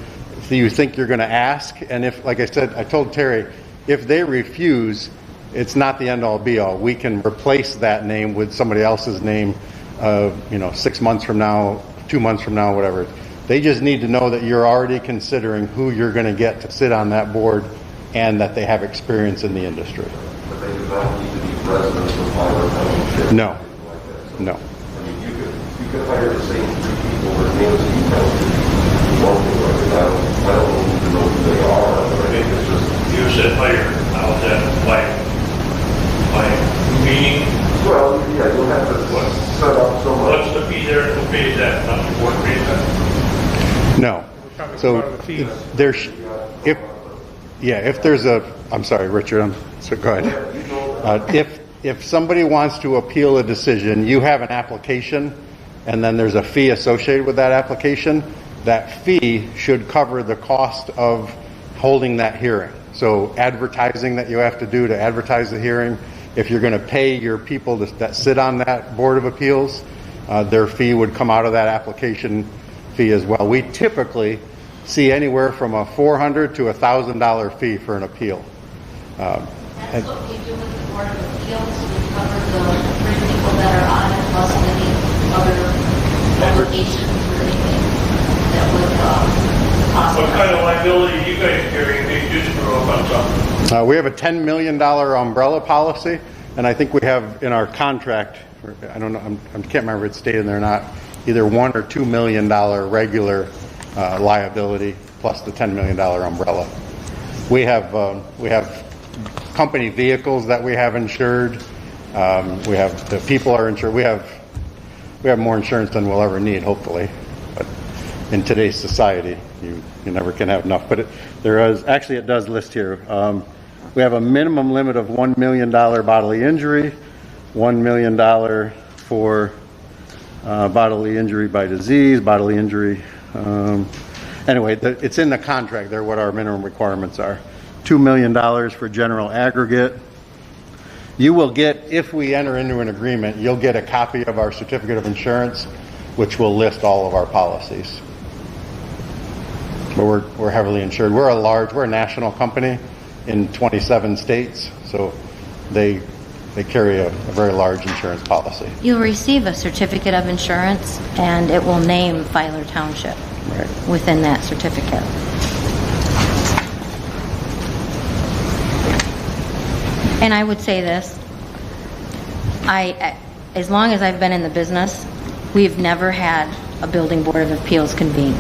Speaker 5: think you're going to ask. And if, like I said, I told Terry, if they refuse, it's not the end all be all. We can replace that name with somebody else's name, 6 months from now, 2 months from now, whatever. They just need to know that you're already considering who you're going to get to sit on that board and that they have experience in the industry.
Speaker 9: But they do not need to be residents of Tyler Township.
Speaker 5: No.
Speaker 9: Like that. So,
Speaker 5: No.
Speaker 9: I mean, you could hire the same 3 people that Nancy Township. I don't even know who they are, but I think it's just.
Speaker 4: you said hire, how is that, by meaning,
Speaker 9: Well, yeah, you'll have to set up so much.
Speaker 4: what's the fee there, who pays that, not the board pays that?
Speaker 5: No. So if there's I'm sorry, Richard, so go ahead. If somebody wants to appeal a decision, you have an application, and then there's a fee associated with that application. That fee should cover the cost of holding that hearing. So advertising that you have to do to advertise the hearing, if you're going to pay your people that sit on that Board of Appeals, their fee would come out of that application fee as well. We typically see anywhere from a $400 to $1,000 fee for an appeal.
Speaker 3: That's what we do with the Board of Appeals. We cover the 3 people that are on it, plus any other obligations or anything that would possibly.
Speaker 4: What kind of liability do you guys carry if they do screw up on something?
Speaker 5: We have a $10 million umbrella policy, and I think we have in our contract, I don't know, I can't remember if it's stated there or not, either $1 or $2 million regular liability plus the $10 million umbrella. We have company vehicles that we have insured. We have the people are insured. We have more insurance than we'll ever need, hopefully. But in today's society, you never can have enough. But it does list here. We have a minimum limit of $1 million bodily injury, $1 million for bodily injury by disease, bodily injury. Anyway, it's in the contract there what our minimum requirements are. $2 million for general aggregate. You will get, if we enter into an agreement, you'll get a copy of our certificate of insurance, which will list all of our policies. But we're heavily insured. We're a national company in 27 states, so they carry a very large insurance policy.
Speaker 6: You'll receive a certificate of insurance, and it will name Filer Township within that certificate. And I would say this, as long as I've been in the business, we've never had a building board of appeals convene,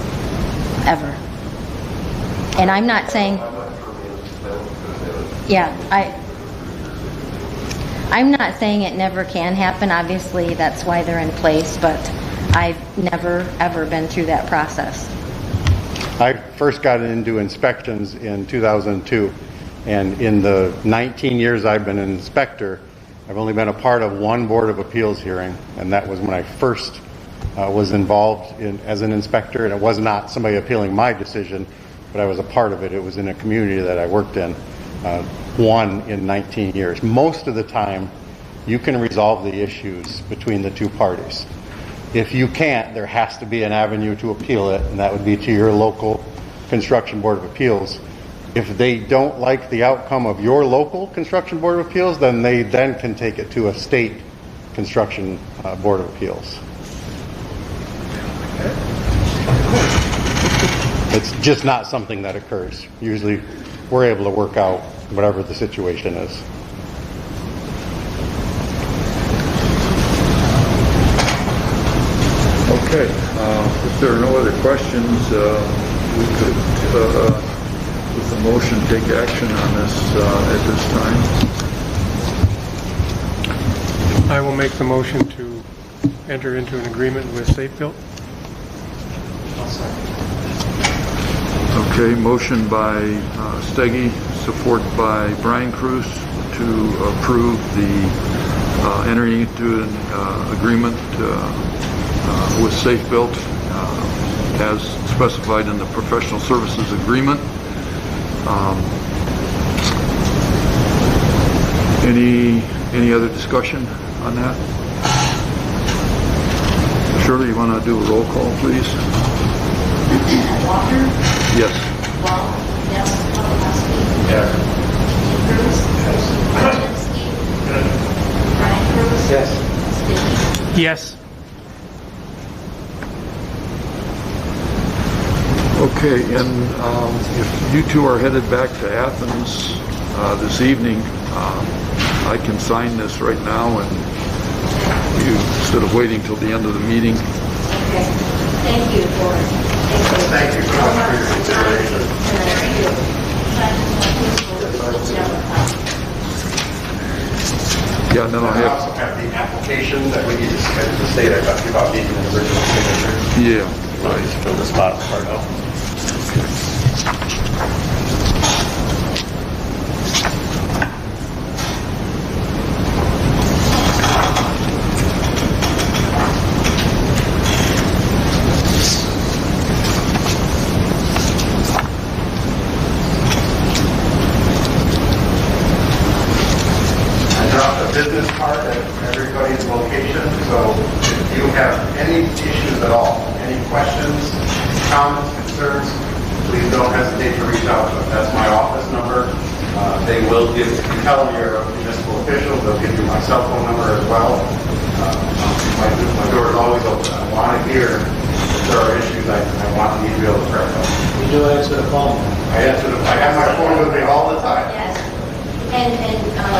Speaker 6: ever. And I'm not saying, I'm not saying it never can happen. Obviously, that's why they're in place, but I've never, ever been through that process.
Speaker 5: I first got into inspections in 2002, and in the 19 years I've been an inspector, I've only been a part of one Board of Appeals hearing, and that was when I first was involved as an inspector, and it was not somebody appealing my decision. but I was a part of it. It was in a community that I worked in, one in 19 years. Most of the time, you can resolve the issues between the two parties. If you can't, there has to be an avenue to appeal it, and that would be to your local construction board of appeals. If they don't like the outcome of your local construction board of appeals, then they then can take it to a state construction board of appeals. It's just not something that occurs. Usually we're able to work out whatever the situation is.
Speaker 2: Okay, if there are no other questions, we could, with a motion, take action on this at this time.
Speaker 10: I will make the motion to enter into an agreement with Safe Built.
Speaker 2: Okay, motion by Steggy, support by Brian Cruz to approve the entering into an agreement with Safe Built as specified in the professional services agreement. Any other discussion on that? Shirley, you want to do a roll call, please?
Speaker 3: Walker?
Speaker 2: Yes.
Speaker 3: Wall? Yes. Palmowski?
Speaker 9: Yes.
Speaker 3: Cruz? Krasinski? Brian Cruz?
Speaker 7: Yes.
Speaker 3: Sticky?
Speaker 10: Yes.
Speaker 2: Okay, and if you two are headed back to Athens this evening, I can sign this right now, and you, instead of waiting till the end of the meeting.
Speaker 3: Okay. Thank you for it.
Speaker 9: Thank you so much for your consideration.
Speaker 3: Thank you.
Speaker 2: Yeah, and then I'll
Speaker 9: I
Speaker 2: have,
Speaker 9: also have the application that we need to submit to the state. I talked about needing an original signature.
Speaker 2: yeah.
Speaker 9: Right. Fill this bottom part out. Business card at everybody's location, so if you have any issues at all, any questions, comments, concerns, please don't hesitate to reach out to us. That's my office number. They will give, if you tell them you're a municipal official, they'll give you my cell phone number as well. My door is always open. I want to hear if there are issues. I want you to be able to correct them.
Speaker 7: You do answer the phone.
Speaker 9: I have my phone with me all the time.
Speaker 3: Yes. And I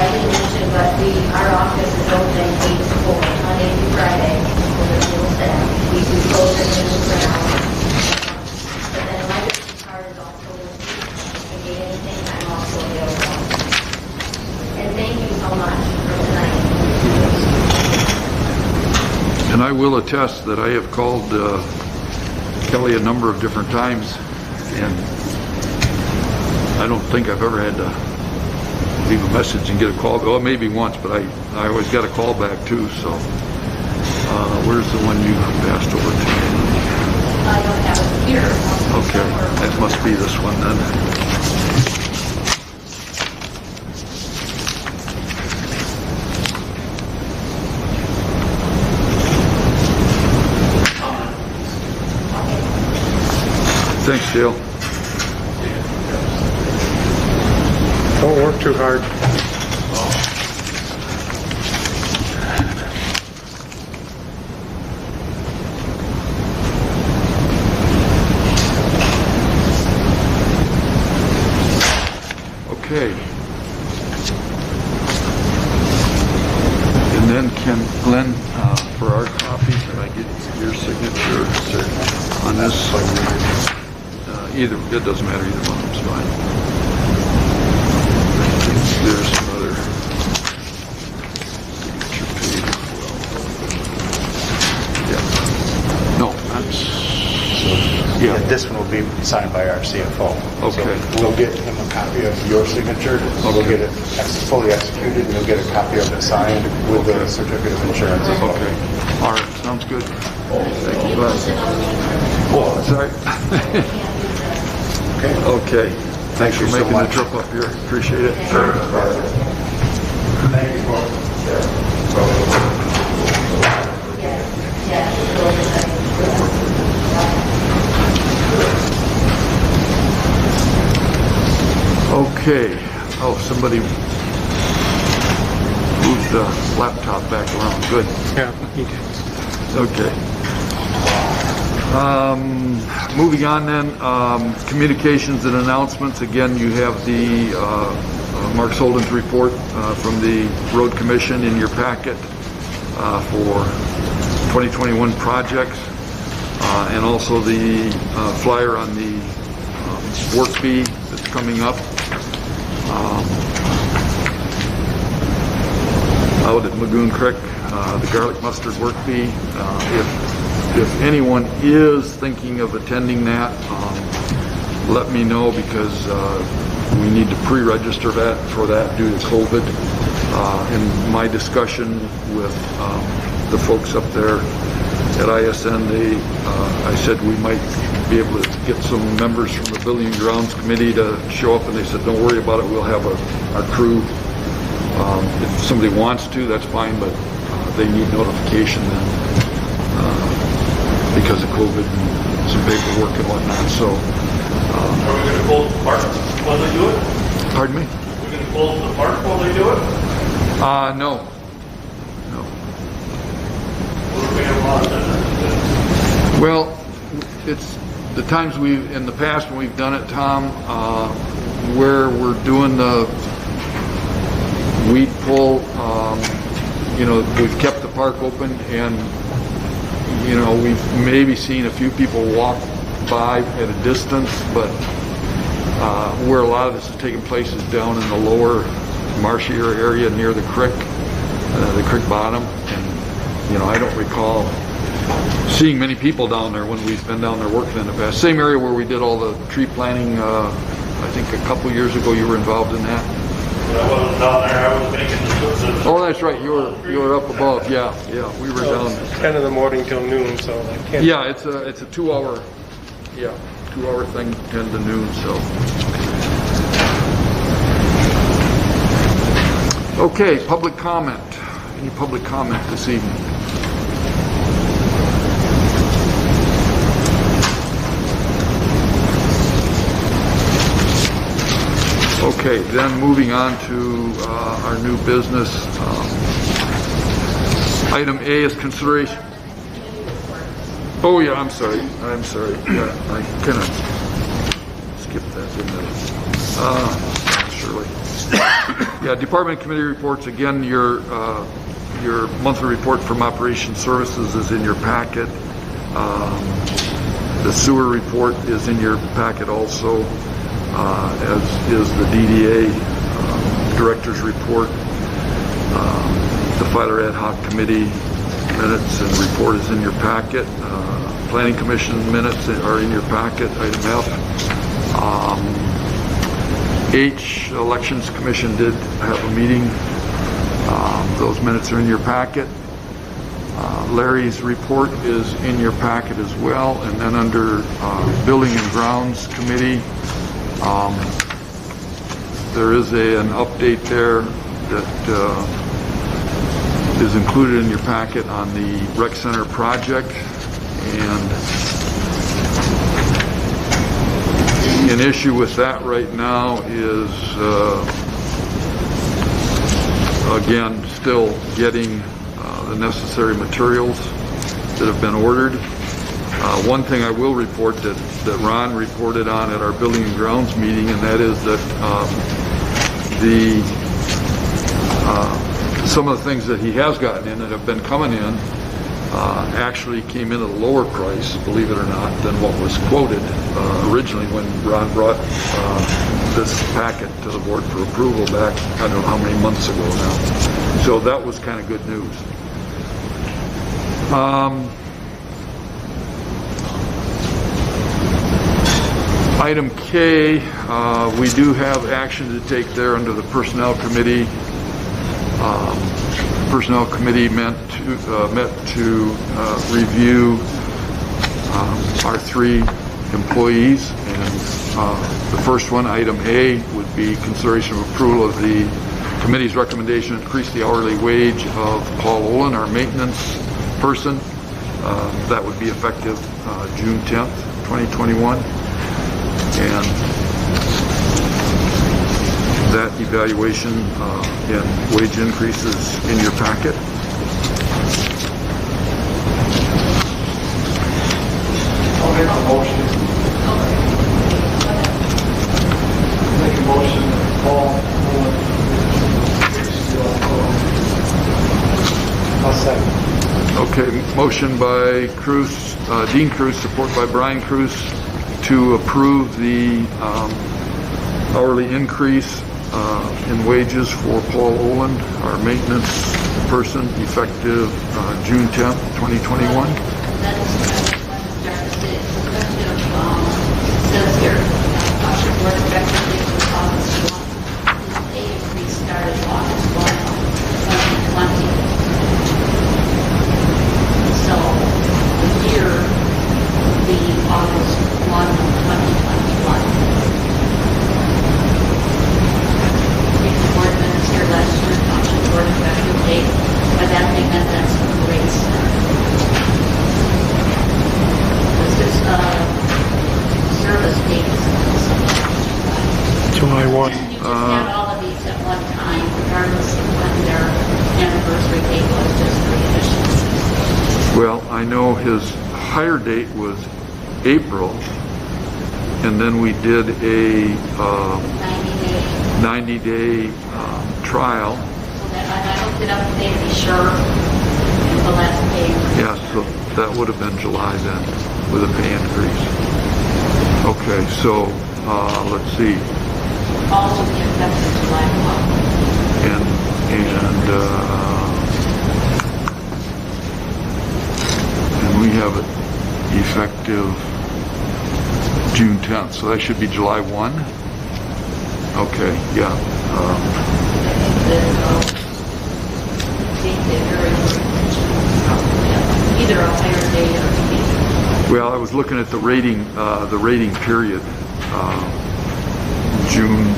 Speaker 3: didn't mention, but our office is open 8 to 4, Monday through Friday, for the full staff. We do close at noon for an hour. But then my business card is also listed. If you need anything, I'm also available. And thank you so much for tonight.
Speaker 2: And I will attest that I have called Kelly a number of different times, and I don't think I've ever had to leave a message and get a call. Well, maybe once, but I always got a call back too, so. Where's the one you passed over to?
Speaker 3: I don't have it here.
Speaker 2: Okay, that must be this one then. Thanks, Dale.
Speaker 10: Don't work too hard.
Speaker 2: Okay. And then Glenn, for our copy, can I get your signature on this? Either, it doesn't matter, either one of them's fine. There's another signature page as well. Yeah. No, that's, yeah.
Speaker 5: This one will be signed by our CFO.
Speaker 2: Okay.
Speaker 5: So we'll get him a copy of your signature. We'll get it fully executed, and you'll get a copy of it signed with the certificate of insurance as well.
Speaker 2: Okay. All right, sounds good. Thank you, Glenn. Oh, sorry. Okay. Thanks for
Speaker 5: you so
Speaker 2: making the
Speaker 5: much.
Speaker 2: trip up here. Appreciate it.
Speaker 5: Thank you, folks.
Speaker 2: Okay. Oh, somebody moved the laptop back around. Good.
Speaker 10: Yeah, he did.
Speaker 2: Okay. Moving on then, communications and announcements. Again, you have the Mark Solden's report from the Road Commission in your packet for 2021 projects, and also the flyer on the work bee that's coming up. Out at Lagoon Creek, the garlic mustard work bee. If anyone is thinking of attending that, let me know, because we need to pre-register for that due to COVID. In my discussion with the folks up there at ISN, I said we might be able to get some members from the Building and Grounds Committee to show up, and they said, don't worry about it, we'll have our crew. If somebody wants to, that's fine, but they need notification then because of COVID and some paperwork and whatnot. So,
Speaker 4: Are we going to close the park while they do it?
Speaker 2: pardon me?
Speaker 4: Are we going to close the park while they do it?
Speaker 2: No.
Speaker 4: Or do we have a lot of visitors?
Speaker 2: Well, it's the times in the past when we've done it, Tom, where we're doing the weed pull, we've kept the park open, and we've maybe seen a few people walk by at a distance, but where a lot of this is taking place is down in the lower marshier area near the creek bottom, and I don't recall seeing many people down there when we've been down there working in the past. Same area where we did all the tree planting, I think a couple years ago. You were involved in that.
Speaker 4: I wasn't down there, I was making the...
Speaker 2: Oh, that's right, you were up above, yeah, we were down.
Speaker 10: 10 in the morning till noon, so I can't.
Speaker 2: Yeah, it's a 2-hour thing, 10 to noon, so. Okay, public comment. Any public comment this evening? Okay, then moving on to our new business. Item A is consideration. Oh yeah, I'm sorry. Yeah, I kind of skipped that, didn't I? Surely. Yeah, department committee reports. Again, your monthly report from Operations Services is in your packet. The sewer report is in your packet also, as is the DDA director's report. The Filer Ad Hoc Committee minutes and report is in your packet. Planning Commission minutes are in your packet, item F. H, Elections Commission did have a meeting. Those minutes are in your packet. Larry's report is in your packet as well. And then under Building and Grounds Committee, there is an update there that is included in your packet on the rec center project, and an issue with that right now is again still getting the necessary materials that have been ordered. One thing I will report that Ron reported on at our Building and Grounds meeting, and that is that some of the things that he has gotten in that have been coming in actually came in at a lower price, believe it or not, than what was quoted originally when Ron brought this packet to the board for approval back, I don't know how many months ago now. So that was kind of good news. Item K, we do have action to take there under the Personnel Committee. Personnel Committee met to review our 3 employees. And the first one, item A, would be consideration of approval of the committee's recommendation to increase the hourly wage of Paul Olin, our maintenance person. That would be effective June 10th, 2021. And that evaluation and wage increases in your packet.
Speaker 1: I'll make a motion. Make a motion that Paul
Speaker 7: I'll second.
Speaker 2: Okay, motion by Cruz, Dean Cruz, support by Brian Cruz, to approve the hourly increase in wages for Paul Olin, our maintenance person, effective June 10th, 2021.
Speaker 3: Says here, Township Board effective date was August 1. His pay increase started August 1, 2020. So the year will be August 1, 2021. The board minutes here last year, Township Board effective date, by that they meant that's when the rates started. This is service dates.
Speaker 10: July 1.
Speaker 3: You just have all of these at one time, regardless of when their anniversary date was, just for the efficiency.
Speaker 2: Well, I know his hire date was April, and then we did a 90-day trial.
Speaker 3: So that, I looked it up today to be sure, the last pay.
Speaker 2: Yeah, so that would have been July then, with a pay increase. Okay, so let's see,
Speaker 3: All will be effective July 1.
Speaker 2: and we have it effective June 10th, so that should be July 1. Okay, yeah.
Speaker 3: Either a higher date or maybe.
Speaker 2: Well, I was looking at the rating period, June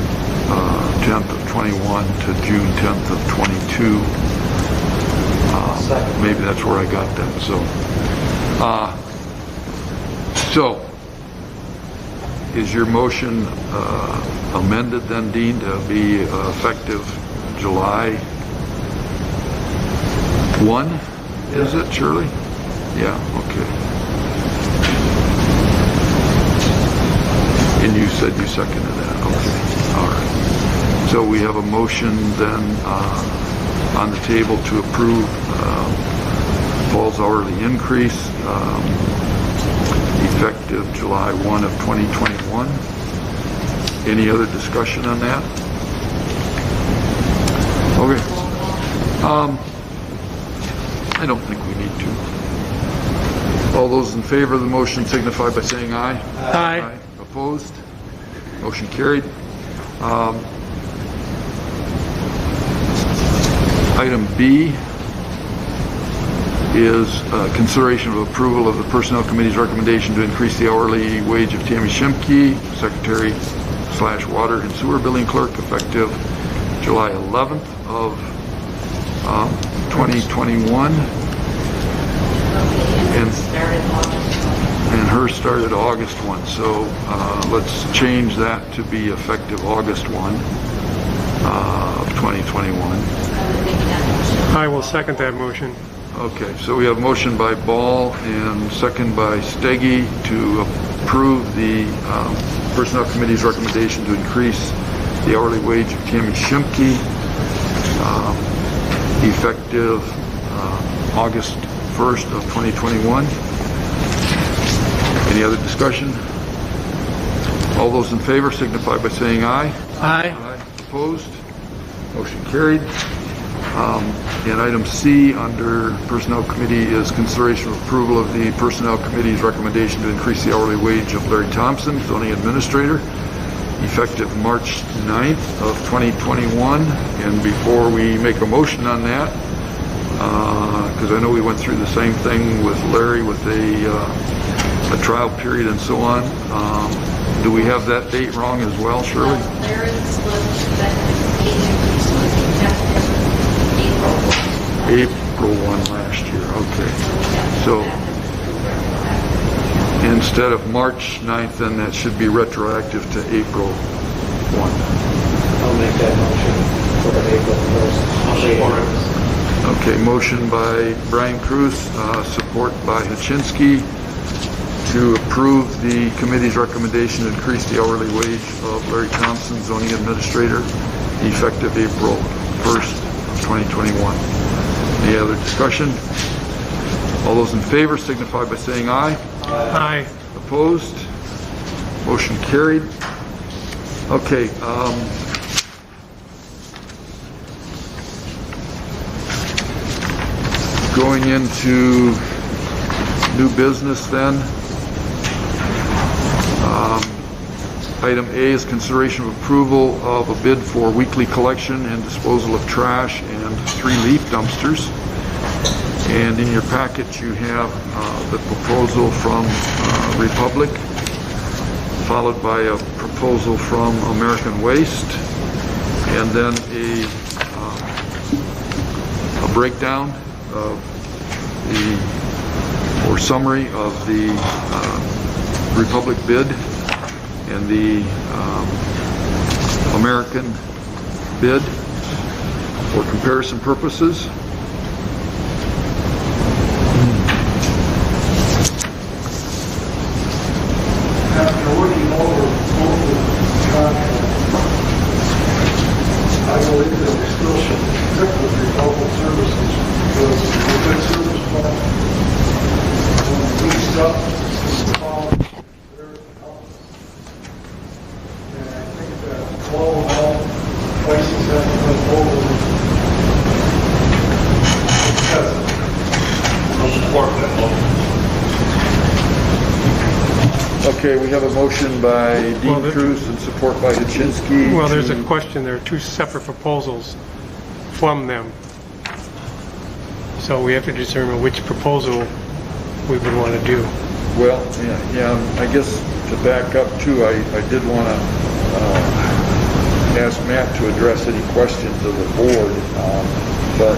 Speaker 2: 10th of 21 to June 10th of 22. Maybe that's where I got that. So is your motion amended then, Dean, to be effective July 1? Is it, Shirley? Yeah, okay. And you said you seconded that. Okay. All right. So we have a motion then on the table to approve Paul's hourly increase effective July 1 of 2021. Any other discussion on that? Okay. I don't think we need to. All those in favor of the motion signify by saying aye.
Speaker 10: Aye.
Speaker 2: Opposed? Motion carried. Item B is consideration of approval of the Personnel Committee's recommendation to increase the hourly wage of Tammy Shimke, Secretary/Water and Sewer Billing Clerk, effective July 11th of 2021. And her started August 1. So let's change that to be effective August 1 of 2021.
Speaker 10: I will second that motion.
Speaker 2: Okay, so we have motion by Ball and second by Steggy to approve the Personnel Committee's recommendation to increase the hourly wage of Tammy Shimke, effective August 1st of 2021. Any other discussion? All those in favor signify by saying aye.
Speaker 10: Aye.
Speaker 2: Opposed? Motion carried. And item C under Personnel Committee is consideration of approval of the Personnel Committee's recommendation to increase the hourly wage of Larry Thompson, Zoning Administrator, effective March 9th of 2021. And before we make a motion on that, because I know we went through the same thing with Larry with a a trial period and so on. Do we have that date wrong as well, Shirley?
Speaker 3: There is a split that the increase was effective April.
Speaker 2: April 1 last year, okay.
Speaker 3: So
Speaker 2: So instead of March 9th, then that should be retroactive to April 1.
Speaker 7: I'll make that motion for April 1st.
Speaker 2: Okay, motion by Brian Cruz, support by Hachinsky to approve the committee's recommendation to increase the hourly wage of Larry Thompson, zoning administrator, effective April 1st of 2021. Any other discussion? All those in favor signify by saying aye.
Speaker 10: Aye.
Speaker 2: Opposed? Motion carried. Okay, going into new business then. Item A is consideration of approval of a bid for weekly collection and disposal of trash and 3 leaf dumpsters. And in your packet you have the proposal from Republic, followed by a proposal from American Waste, and then a breakdown of or summary of the Republic bid and the American bid for comparison purposes.
Speaker 1: After looking over both of the contracts, I believe that we still should stick with Republic Services because it's a good service plan. When we stuff, it's a problem. They're helping. And I think that all in all, prices have been over.
Speaker 4: I'll support that motion.
Speaker 2: Okay, we have a motion by
Speaker 10: Well,
Speaker 2: Dean Cruz and support by Hachinsky.
Speaker 10: Well, there's a
Speaker 2: to-
Speaker 10: question. There are 2 separate proposals from them. So we have to determine which proposal we would want to do.
Speaker 2: Well, yeah, I guess to back up too, I did want to ask Matt to address any questions of the board, but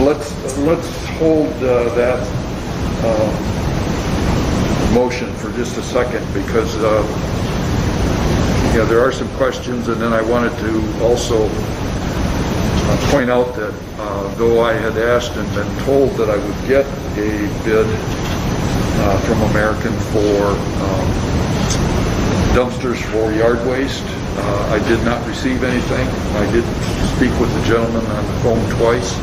Speaker 2: let's hold that motion for just a second, because there are some questions, and then I wanted to also point out that though I had asked and been told that I would get a bid from American for dumpsters for yard waste, I did not receive anything. I did speak with the gentleman on the phone twice,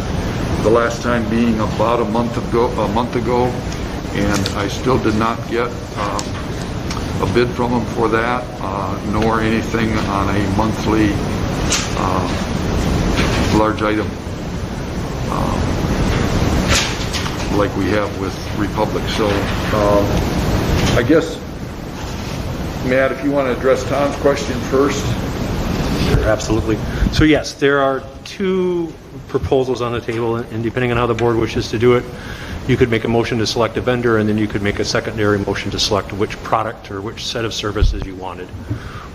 Speaker 2: the last time being about a month ago, and I still did not get a bid from him for that, nor anything on a monthly large item like we have with Republic. So I guess, Matt, if you want to address Tom's question first.
Speaker 11: Sure, absolutely. So yes, there are 2 proposals on the table, and depending on how the board wishes to do it, you could make a motion to select a vendor, and then you could make a secondary motion to select which product or which set of services you wanted,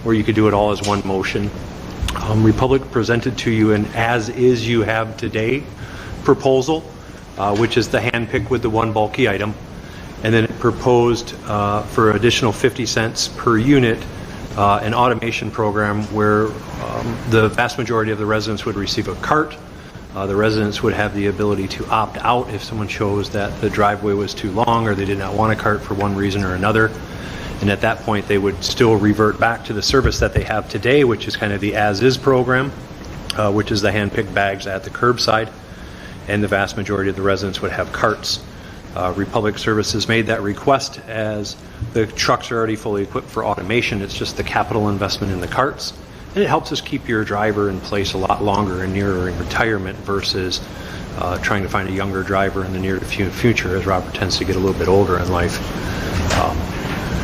Speaker 11: or you could do it all as one motion. Republic presented to you an as-is you have today proposal, which is the hand pick with the 1 bulky item, and then it proposed for additional 50 cents per unit an automation program where the vast majority of the residents would receive a cart. The residents would have the ability to opt out if someone chose that the driveway was too long or they did not want a cart for one reason or another. And at that point, they would still revert back to the service that they have today, which is kind of the as-is program, which is the hand-picked bags at the curbside. And the vast majority of the residents would have carts. Republic Services made that request as the trucks are already fully equipped for automation. It's just the capital investment in the carts. And it helps us keep your driver in place a lot longer and nearer in retirement versus trying to find a younger driver in the near future, as Robert tends to get a little bit older in life.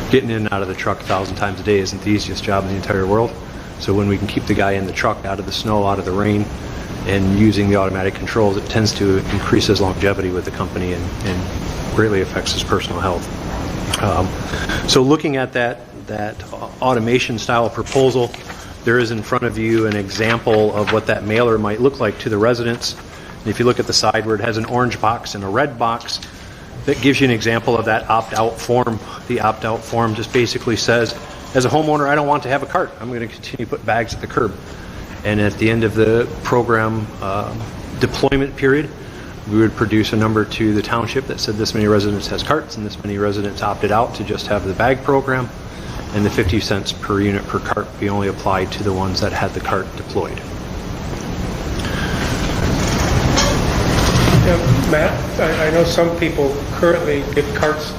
Speaker 11: Getting in and out of the truck 1,000 times a day isn't the easiest job in the entire world. So when we can keep the guy in the truck out of the snow, out of the rain, and using the automatic controls, it tends to increase his longevity with the company and greatly affects his personal health. So looking at that automation style proposal, there is in front of you an example of what that mailer might look like to the residents. And if you look at the side where it has an orange box and a red box, that gives you an example of that opt-out form. The opt-out form just basically says, as a homeowner, I don't want to have a cart. I'm going to continue to put bags at the curb. And at the end of the program deployment period, we would produce a number to the township that said this many residents has carts and this many residents opted out to just have the bag program, and the 50 cents per unit per cart be only applied to the ones that had the cart deployed.
Speaker 10: Yeah, Matt, I know some people currently get carts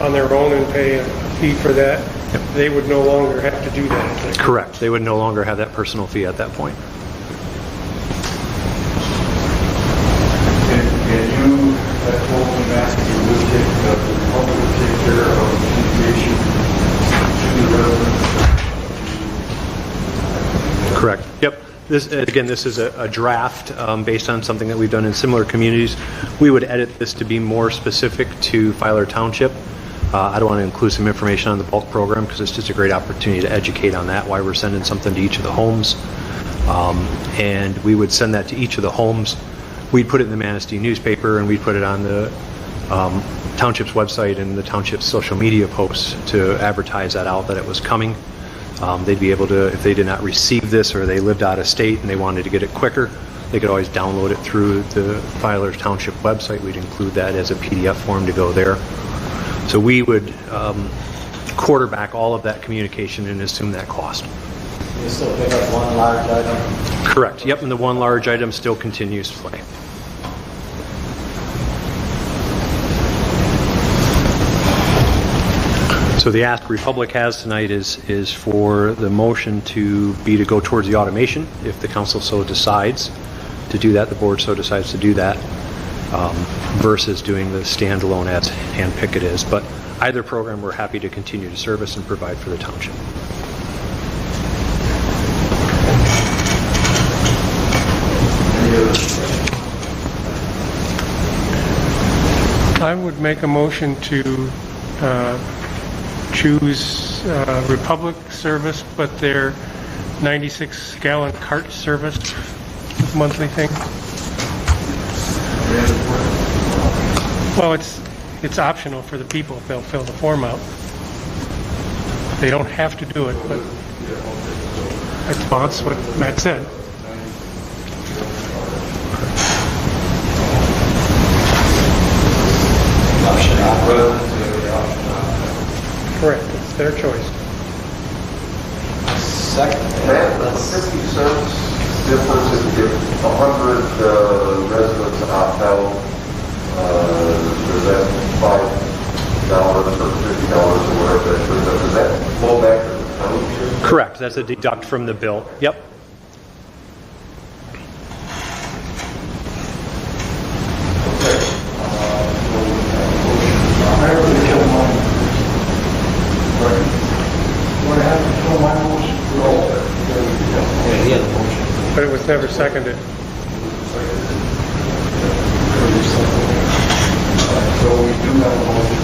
Speaker 10: on their own and pay a fee for that.
Speaker 11: Yep.
Speaker 10: They would no longer have to do that. I think.
Speaker 11: Correct. They would no longer have that personal fee at that point.
Speaker 1: And you had told me that you would take, the public would take care of communication to the residents.
Speaker 11: Correct. Yep. This is a draft based on something that we've done in similar communities. We would edit this to be more specific to Filer Township. I don't want to include some information on the bulk program because it's just a great opportunity to educate on that, why we're sending something to each of the homes. And we would send that to each of the homes. We'd put it in the Manistee newspaper, and we'd put it on the Township's website and the Township's social media posts to advertise that out, that it was coming. They'd be able to, if they did not receive this or they lived out of state and they wanted to get it quicker, they could always download it through the Filer Township website. We'd include that as a PDF form to go there. So we would quarterback all of that communication and assume that cost.
Speaker 7: You still pick up one large item?
Speaker 11: Correct. Yep, and the one large item still continues to play. So the ask Republic has tonight is for the motion to go towards the automation, if the council so decides to do that, the board so decides to do that, versus doing the standalone as handpick it is. But either program we're happy to continue to service and provide for the township.
Speaker 10: I would make a motion to choose Republic service, but their 96-gallon cart service monthly thing. Well, it's optional for the people if they'll fill the form out. They don't have to do it, but that's what Matt said.
Speaker 7: Option on.
Speaker 10: Correct, it's their choice.
Speaker 7: Second.
Speaker 9: Matt, the 50 cents difference if 100 residents opt out, is that $5 or $50 or whatever that is? Does that flow back to the township?
Speaker 11: Correct, that's a deduct from the bill. Yep.
Speaker 1: I really kill mine. Right. What happened to my motion?
Speaker 7: Yeah, he had a motion.
Speaker 10: But it was never seconded.
Speaker 1: So we do have a motion.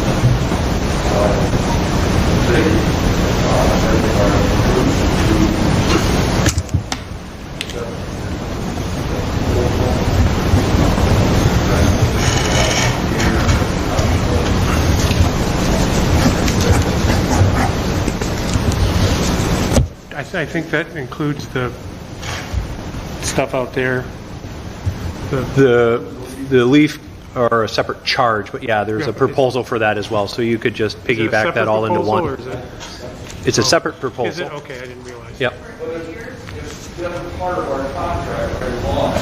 Speaker 10: I think that includes the stuff out there.
Speaker 11: The leaf are a separate charge, but yeah, there's a proposal for that as well. So you could just piggyback that all into one. It's a separate proposal.
Speaker 10: Is it? Okay, I didn't realize.
Speaker 11: Yep.
Speaker 1: Part of our contract, very long.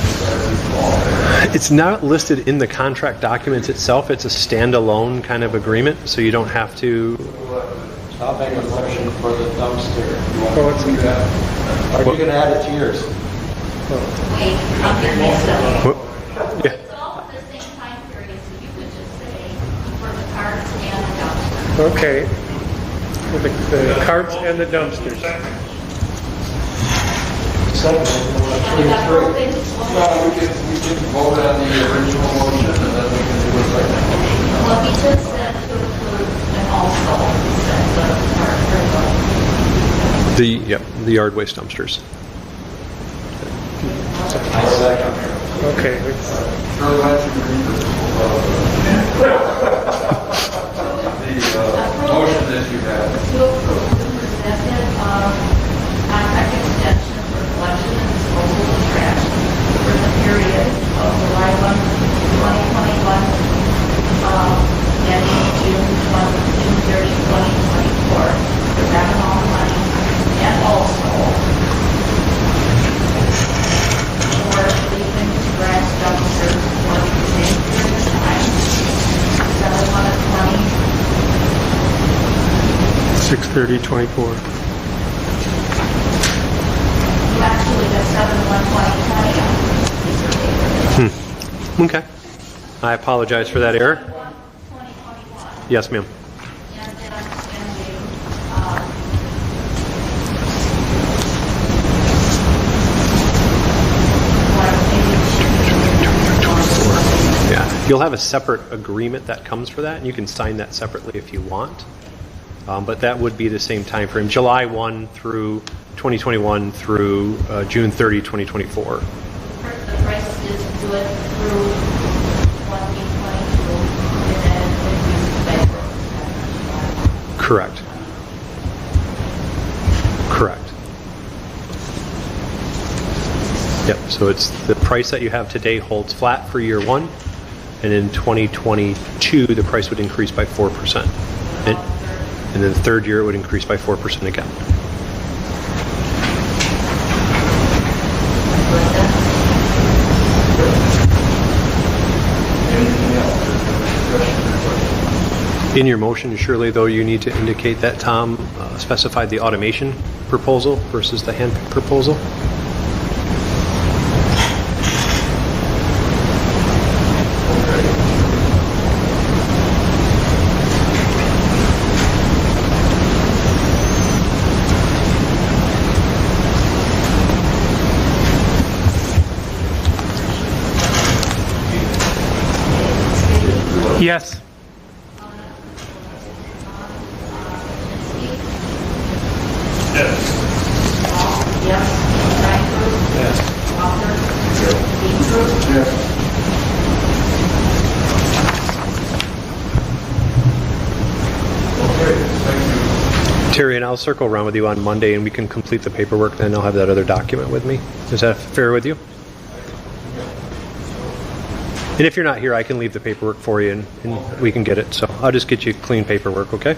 Speaker 11: It's not listed in the contract documents itself. It's a standalone kind of agreement, so you don't have to.
Speaker 7: I'll make a motion for the dumpster.
Speaker 10: Well, let's do that.
Speaker 7: Are you going to add it to yours?
Speaker 3: Wait, I'm getting mixed up.
Speaker 11: Yeah.
Speaker 3: It's all at the same time period, so you could just say for the carts and the dumpsters.
Speaker 10: Okay. For the carts and the dumpsters.
Speaker 7: second,
Speaker 3: We got both things.
Speaker 1: No, we can vote on the original motion and then we can do a second motion.
Speaker 3: Well, he just said to approve and also said
Speaker 11: The yard waste dumpsters.
Speaker 7: I second.
Speaker 10: Okay.
Speaker 1: Charlie, why don't you read the motion that you have?
Speaker 3: to approve the presented contract extension for collection and disposal of trash for the period of July 1, 2021, ending June 30, 2024, for that amount of money, and also for leaving trash dumpsters for the same period of time, 7/1/20,
Speaker 10: 6/30/24.
Speaker 3: actually the 7/1/2020.
Speaker 11: Okay. I apologize for that error.
Speaker 3: 2021.
Speaker 11: Yes, ma'am.
Speaker 3: And then ending,
Speaker 11: Yeah. You'll have a separate agreement that comes for that, and you can sign that separately if you want. But that would be the same time frame, July 1 through 2021 through June 30, 2024.
Speaker 3: the price is good through 2022, and then it increases by 4%.
Speaker 11: Correct. Correct. Yep, so it's the price that you have today holds flat for year one, and in 2022, the price would increase by 4%. And then the third year, it would increase by 4% again.
Speaker 1: Anything else? Discussion or question?
Speaker 11: In your motion, surely, though, you need to indicate that Tom specified the automation proposal versus the hand pick proposal.
Speaker 10: Yes.
Speaker 3: Yes. Reinhardt?
Speaker 1: Yes.
Speaker 3: Walter? Beaver?
Speaker 1: Yes. Okay, thank you.
Speaker 11: Terry, and I'll circle around with you on Monday, and we can complete the paperwork. Then I'll have that other document with me. Is that fair with you? And if you're not here, I can leave the paperwork for you, and we can get it. So I'll just get you clean paperwork, okay?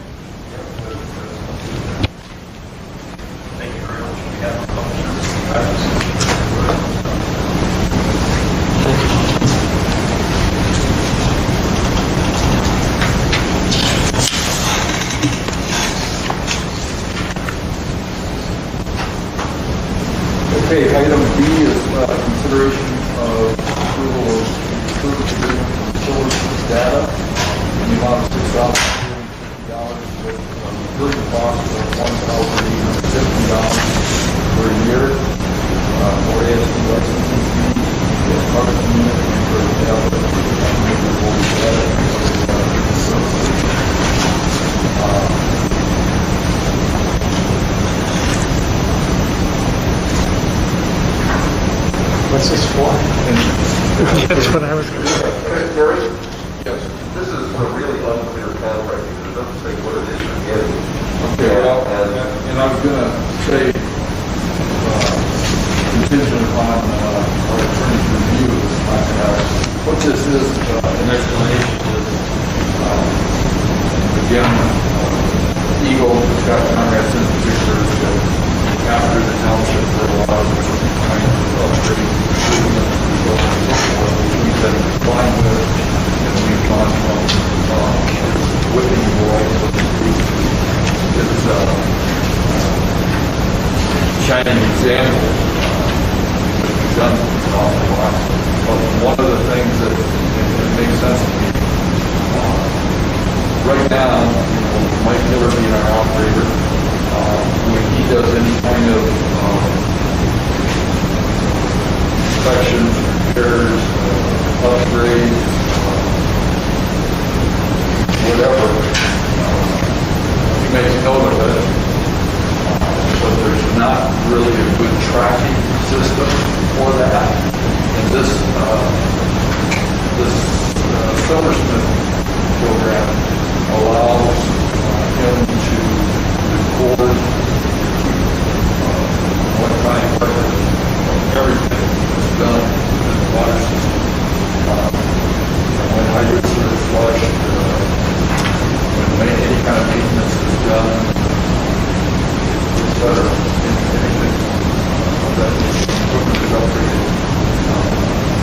Speaker 4: Thank you very much. We have a couple
Speaker 1: Okay, item B is consideration of approval of service agreement for solar data in the amount of $6,250 with recurring cost of $1,850 per year for ASD licensing fee, for product unit, and for the data
Speaker 7: What's this for?
Speaker 10: That's what I was going to say.
Speaker 9: Terry? Yes. This is a really unclear contract, because it doesn't say what it is you're getting.
Speaker 1: Okay, well, and I was gonna say, contingent upon our attorney's review of this contract, what this is, an explanation is, again, Eagle, Scott Conrad's in particular, is that after the township for a while, there was a kind of upgrading improvement, we've been complying with, and we've gone from whipping boy is a shining example that we've done an awful lot. But one of the things that it makes sense to me, right now, Mike Miller being our operator, when he does any kind of
Speaker 2: inspections, repairs, upgrades, whatever. He makes note of it, but there's not really a good tracking system for that. And this Silversmith program allows him to record electronic record of everything that's done in the water system. When hydrants are flushed, when any kind of maintenance is done, etc. Anything that equipment is upgraded,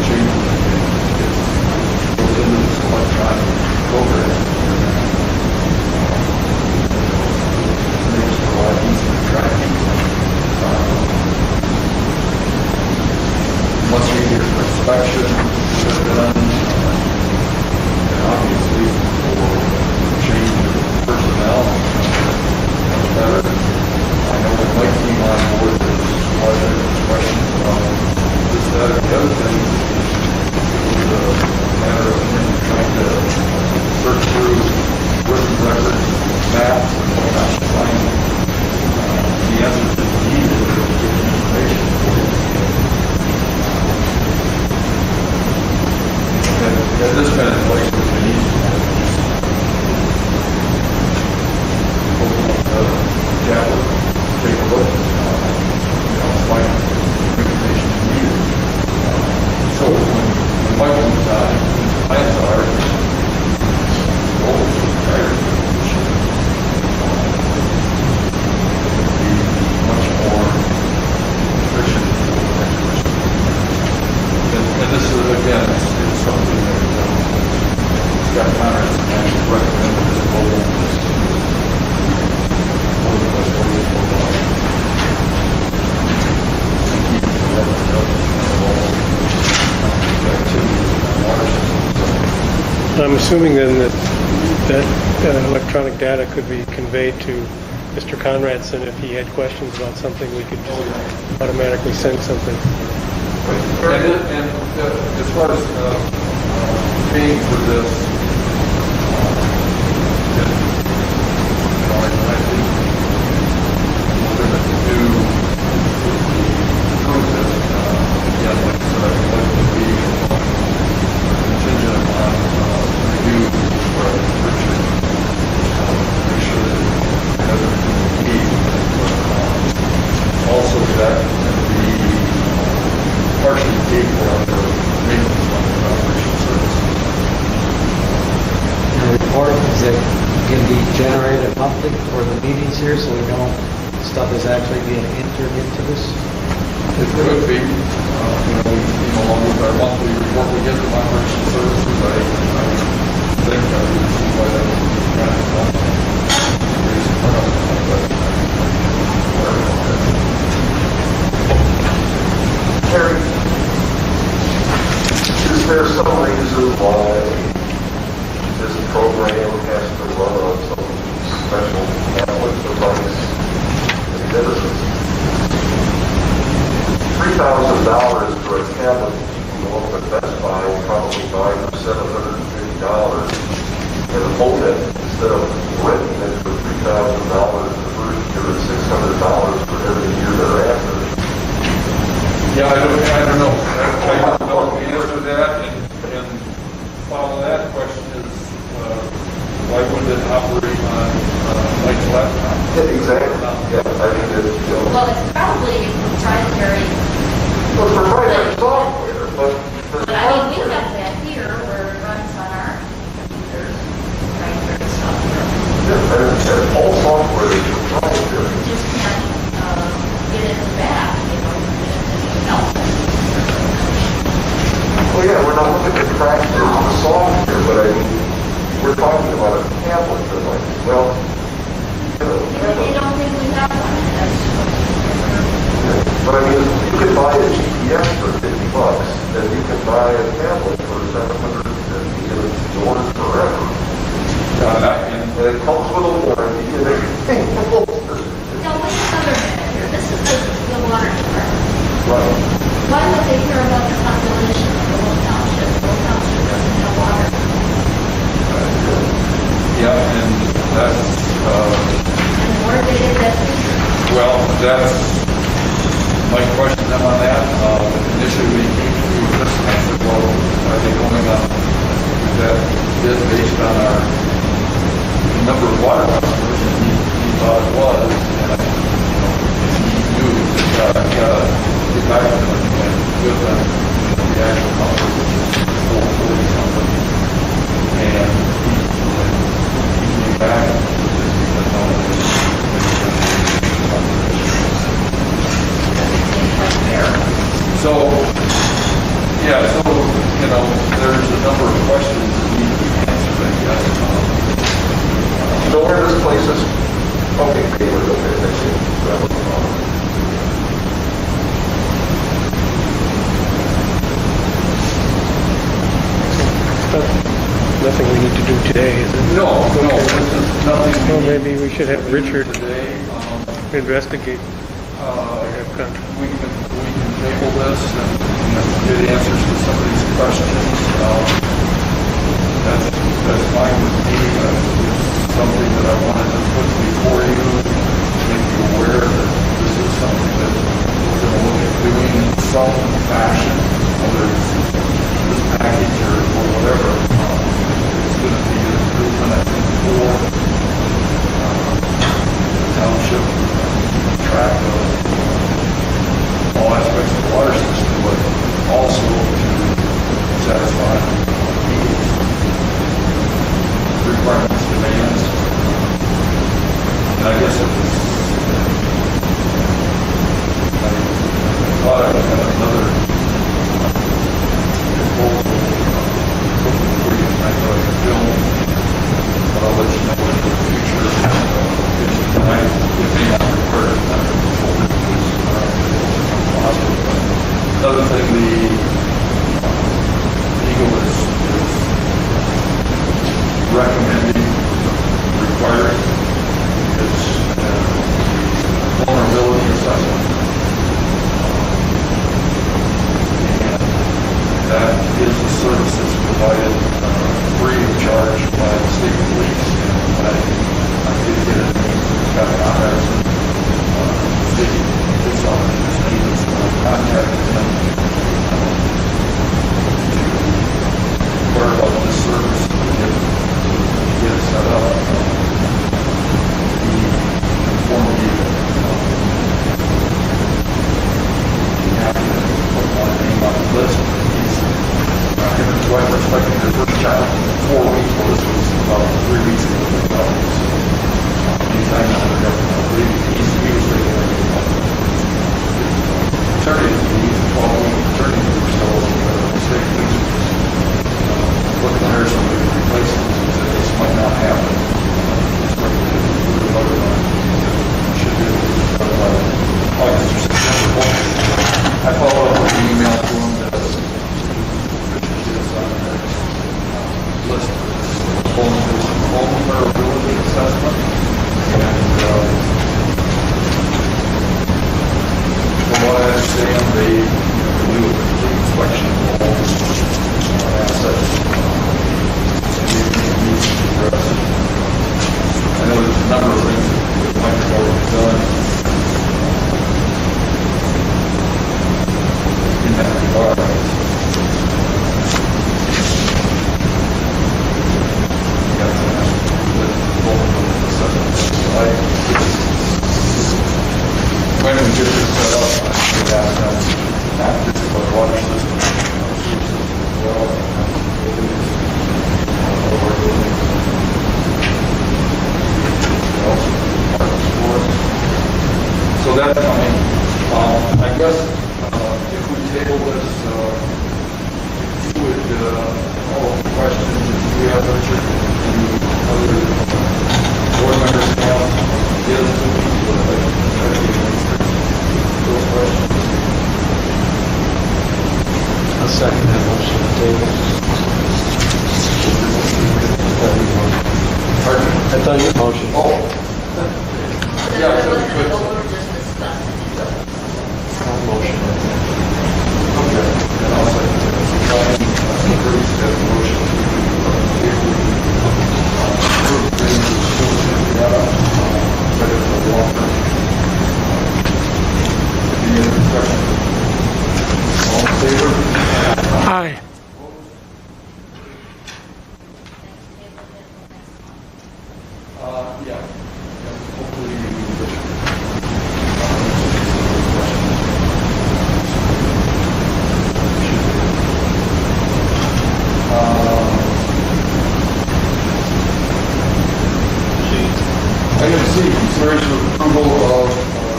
Speaker 2: changes, goes into this electronic program. It makes it a lot easier tracking. Once we get for inspection, they're done, and obviously for change of personnel, much better. I know with my team on board, there's a lot of questions about this, that, or the other thing. It was a matter of him trying to search through written records, maps, and whatnot to find the answers that he needed to get information. And this kind of place would be easy. Open up the tablet, take a look, find information needed. So when Mike comes on, his plans are goals are prior to it would be much more efficient. And this is, again, it's something that Scott Connors actually recommended as a goal. One of the best ways to go about it.
Speaker 10: I'm assuming then that electronic data could be conveyed to Mr. Conradson. If he had questions about something, we could just automatically send something.
Speaker 2: And as far as paying for this, I think we're going to do this. Again, like I said, I'd like to be contingent upon review for Richard. Make sure that it has everything we need. Also, that can be partially paid for under maintenance on the operation services.
Speaker 7: And a report, is it can be generated monthly for the meetings here, so we know stuff is actually being entered into this?
Speaker 2: It could be, along with our monthly report we get from operation services, I think I would see why that would be kind of fun.
Speaker 9: Terry, is there some reason why this program has to run on some special tablet device? $3,000 for a tablet you can go up at Best Buy and probably buy for $750, and a phone that instead of renting it for $3,000 the first year and $600 for every year thereafter.
Speaker 2: Yeah, I don't know. I don't know the answer to that, and follow that question is, why wouldn't it operate on Mike's laptop?
Speaker 9: Yeah, exactly. Yeah, I mean,
Speaker 3: Well, it's probably proprietary.
Speaker 9: well, it's proprietary software, but
Speaker 3: But I mean, we have that here where it runs on our computers, proprietary software.
Speaker 9: all software is proprietary.
Speaker 3: You just can't get it back, get it else.
Speaker 9: Well, yeah, we're not looking at track the software, but I mean, we're talking about a tablet device. Well,
Speaker 3: They don't think we have one.
Speaker 9: but I mean, you can buy a GPS for $50, and you can buy a tablet for $750, and it's yours forever. And it comes with a warranty and everything else.
Speaker 3: No, wait another minute here. This is the water department.
Speaker 9: Right.
Speaker 3: Why would they care about the
Speaker 12: water customers, and he thought it was, and, he knew that, get back to them and give them the actual number, which is 440 something. And he came back and said, no, so, yeah, so, there's a number of questions that need to be answered, I guess.
Speaker 9: So where this place is, okay, paper, okay, that's it. That was the problem.
Speaker 10: Nothing we need to do today, is it?
Speaker 12: No, this is nothing.
Speaker 10: Well, maybe we should have Richard
Speaker 12: Today,
Speaker 10: investigate.
Speaker 12: we can table this and get answers to some of these questions. That's fine with me. It's something that I wanted to put before you, make you aware that this is something that we're going to look at doing in some fashion, whether it's this package or whatever. It's going to be an improvement, I think, for the township track of all aspects of the water system, but also to satisfy people's requirements, demands. And I guess it was, I thought I was going to have another proposal for you tonight, but I film, but I'll let you know in the future. Tonight, it may not require another proposal. Another thing, the Eagle is recommending, requiring, is vulnerability assessment. And that is a service that's provided free of charge by the state police. And I did get a name from Scott Conrad, state police officer's name is contacted him to learn about this service and get it set up. The conformity happy to put my name on the list. Him and his wife were expecting their first child in 4 weeks. Well, this was about 3 weeks ago. Anytime now, he was thinking maternity leave, 12-week maternity leave, so the state police looking to hire somebody to replace him. This might not happen. Should be able to get done by August or September. I followed up with an email to him that is on their list for this vulnerability assessment. And from what I understand, they do a complete inspection of all C, consideration of approval of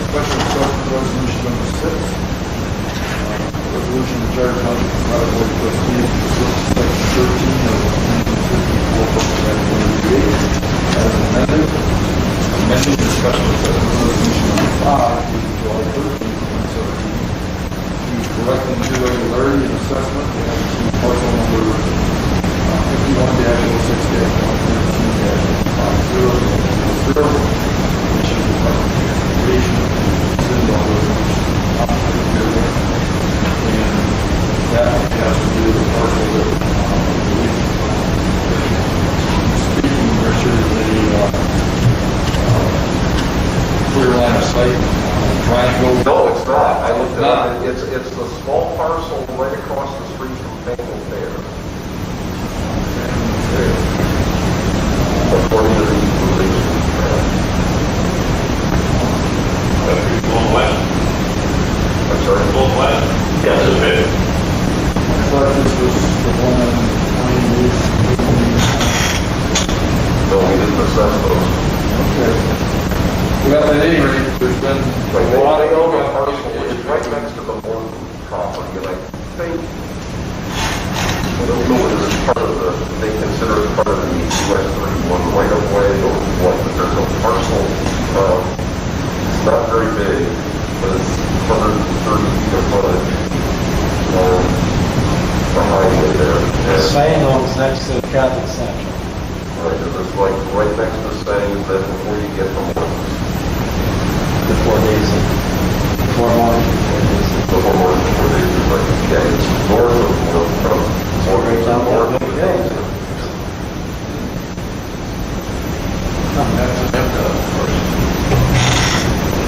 Speaker 12: special assessment resolution number 6. Resolution of the Charter Township Water Board of Trustees pursuant to section 13 of 1954 Public Act 188 as amended, amending the special assessment resolution number 5 dated July 13, 2017 to correct an irregularity in assessment as to parcel number 51-06-113-50, which is the recommendation of the city law resolution and that has to do with parcel that speaking, Richard, the clear line of sight triangle.
Speaker 9: No, it's not. I looked it up. It's the small parcel right across the street from Tangle Fair. According to the equalization.
Speaker 4: Going west.
Speaker 9: I'm sorry.
Speaker 4: Going west. Yeah, this is it.
Speaker 12: I thought this was the one on
Speaker 9: No, we didn't assess those.
Speaker 12: Okay. Well, at any rate, there's been
Speaker 9: Right,
Speaker 12: a lot
Speaker 9: they own a
Speaker 12: of...
Speaker 9: parcel which is right next to the Morton property, and I think, I don't know whether it's part of the, they consider it part of the US 31 right of way or what, but there's a parcel, it's not very big, but it's 130 feet of frontage, the highway there. And,
Speaker 7: Sangham's next to the Catholic Center.
Speaker 9: right, it's like right next to saying that before you get to Morton.
Speaker 7: The 4 days, 4 morning, 4 days.
Speaker 9: Before Morton, before they do like, yeah, it's north of Morton from Morton to Morton.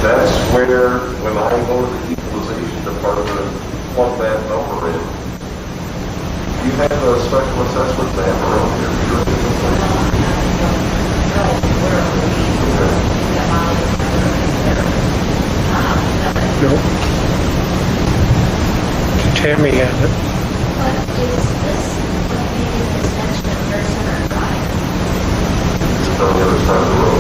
Speaker 9: That's where, when I go to the equalization department and plug that number in, you have a special assessment map around here.
Speaker 10: No. Tammy has it.
Speaker 3: But is this located extension of First Center Drive?
Speaker 9: It's on the other side of the road.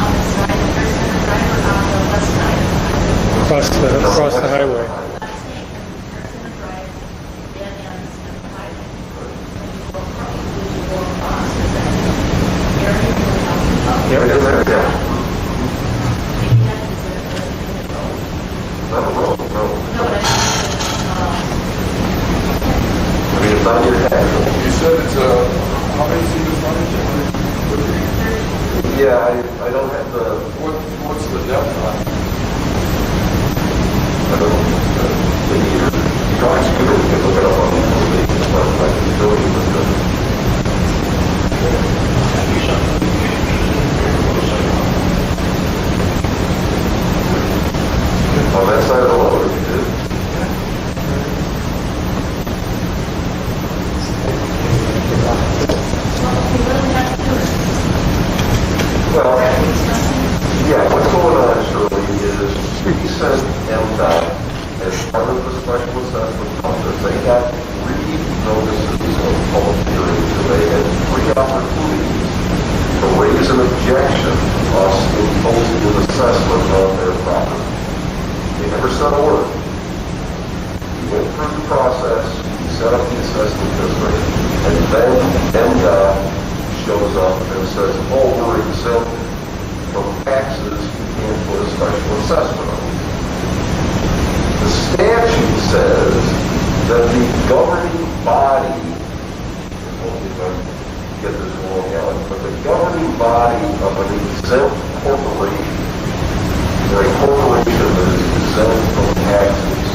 Speaker 3: On the side of First Center Drive or on the west side?
Speaker 10: Across the highway.
Speaker 3: I'm saying First Center Drive, dead ends of the highway. When you go across, is that the area you're talking about?
Speaker 9: Right in there, yeah.
Speaker 3: Maybe that is a designated road.
Speaker 9: Not a road, no.
Speaker 3: No, but
Speaker 9: I mean, it's on your head.
Speaker 12: You said it's how many feet of frontage?
Speaker 9: Yeah, I don't have the,
Speaker 12: What's the depth on it?
Speaker 9: I don't know, the meter. Drawing scooter, we can look it up on the equalization, but I can show you with the, on that side of the road, you did. Well, yeah, what's going on, Shirley, is we sent MDOT as part of the special assessment process. They got 3 notices of public hearings, and they had 3 opportunities to raise an objection to us imposing an assessment on their property. They never said a word. We went through the process, we set up the assessment district, and then MDOT shows up and says, oh, we're exempt from taxes, you can't put a special assessment on it. The statute says that the governing body, if I get this wrong, Alan, but the governing body of an exempt corporation, or a corporation that is exempt from taxes,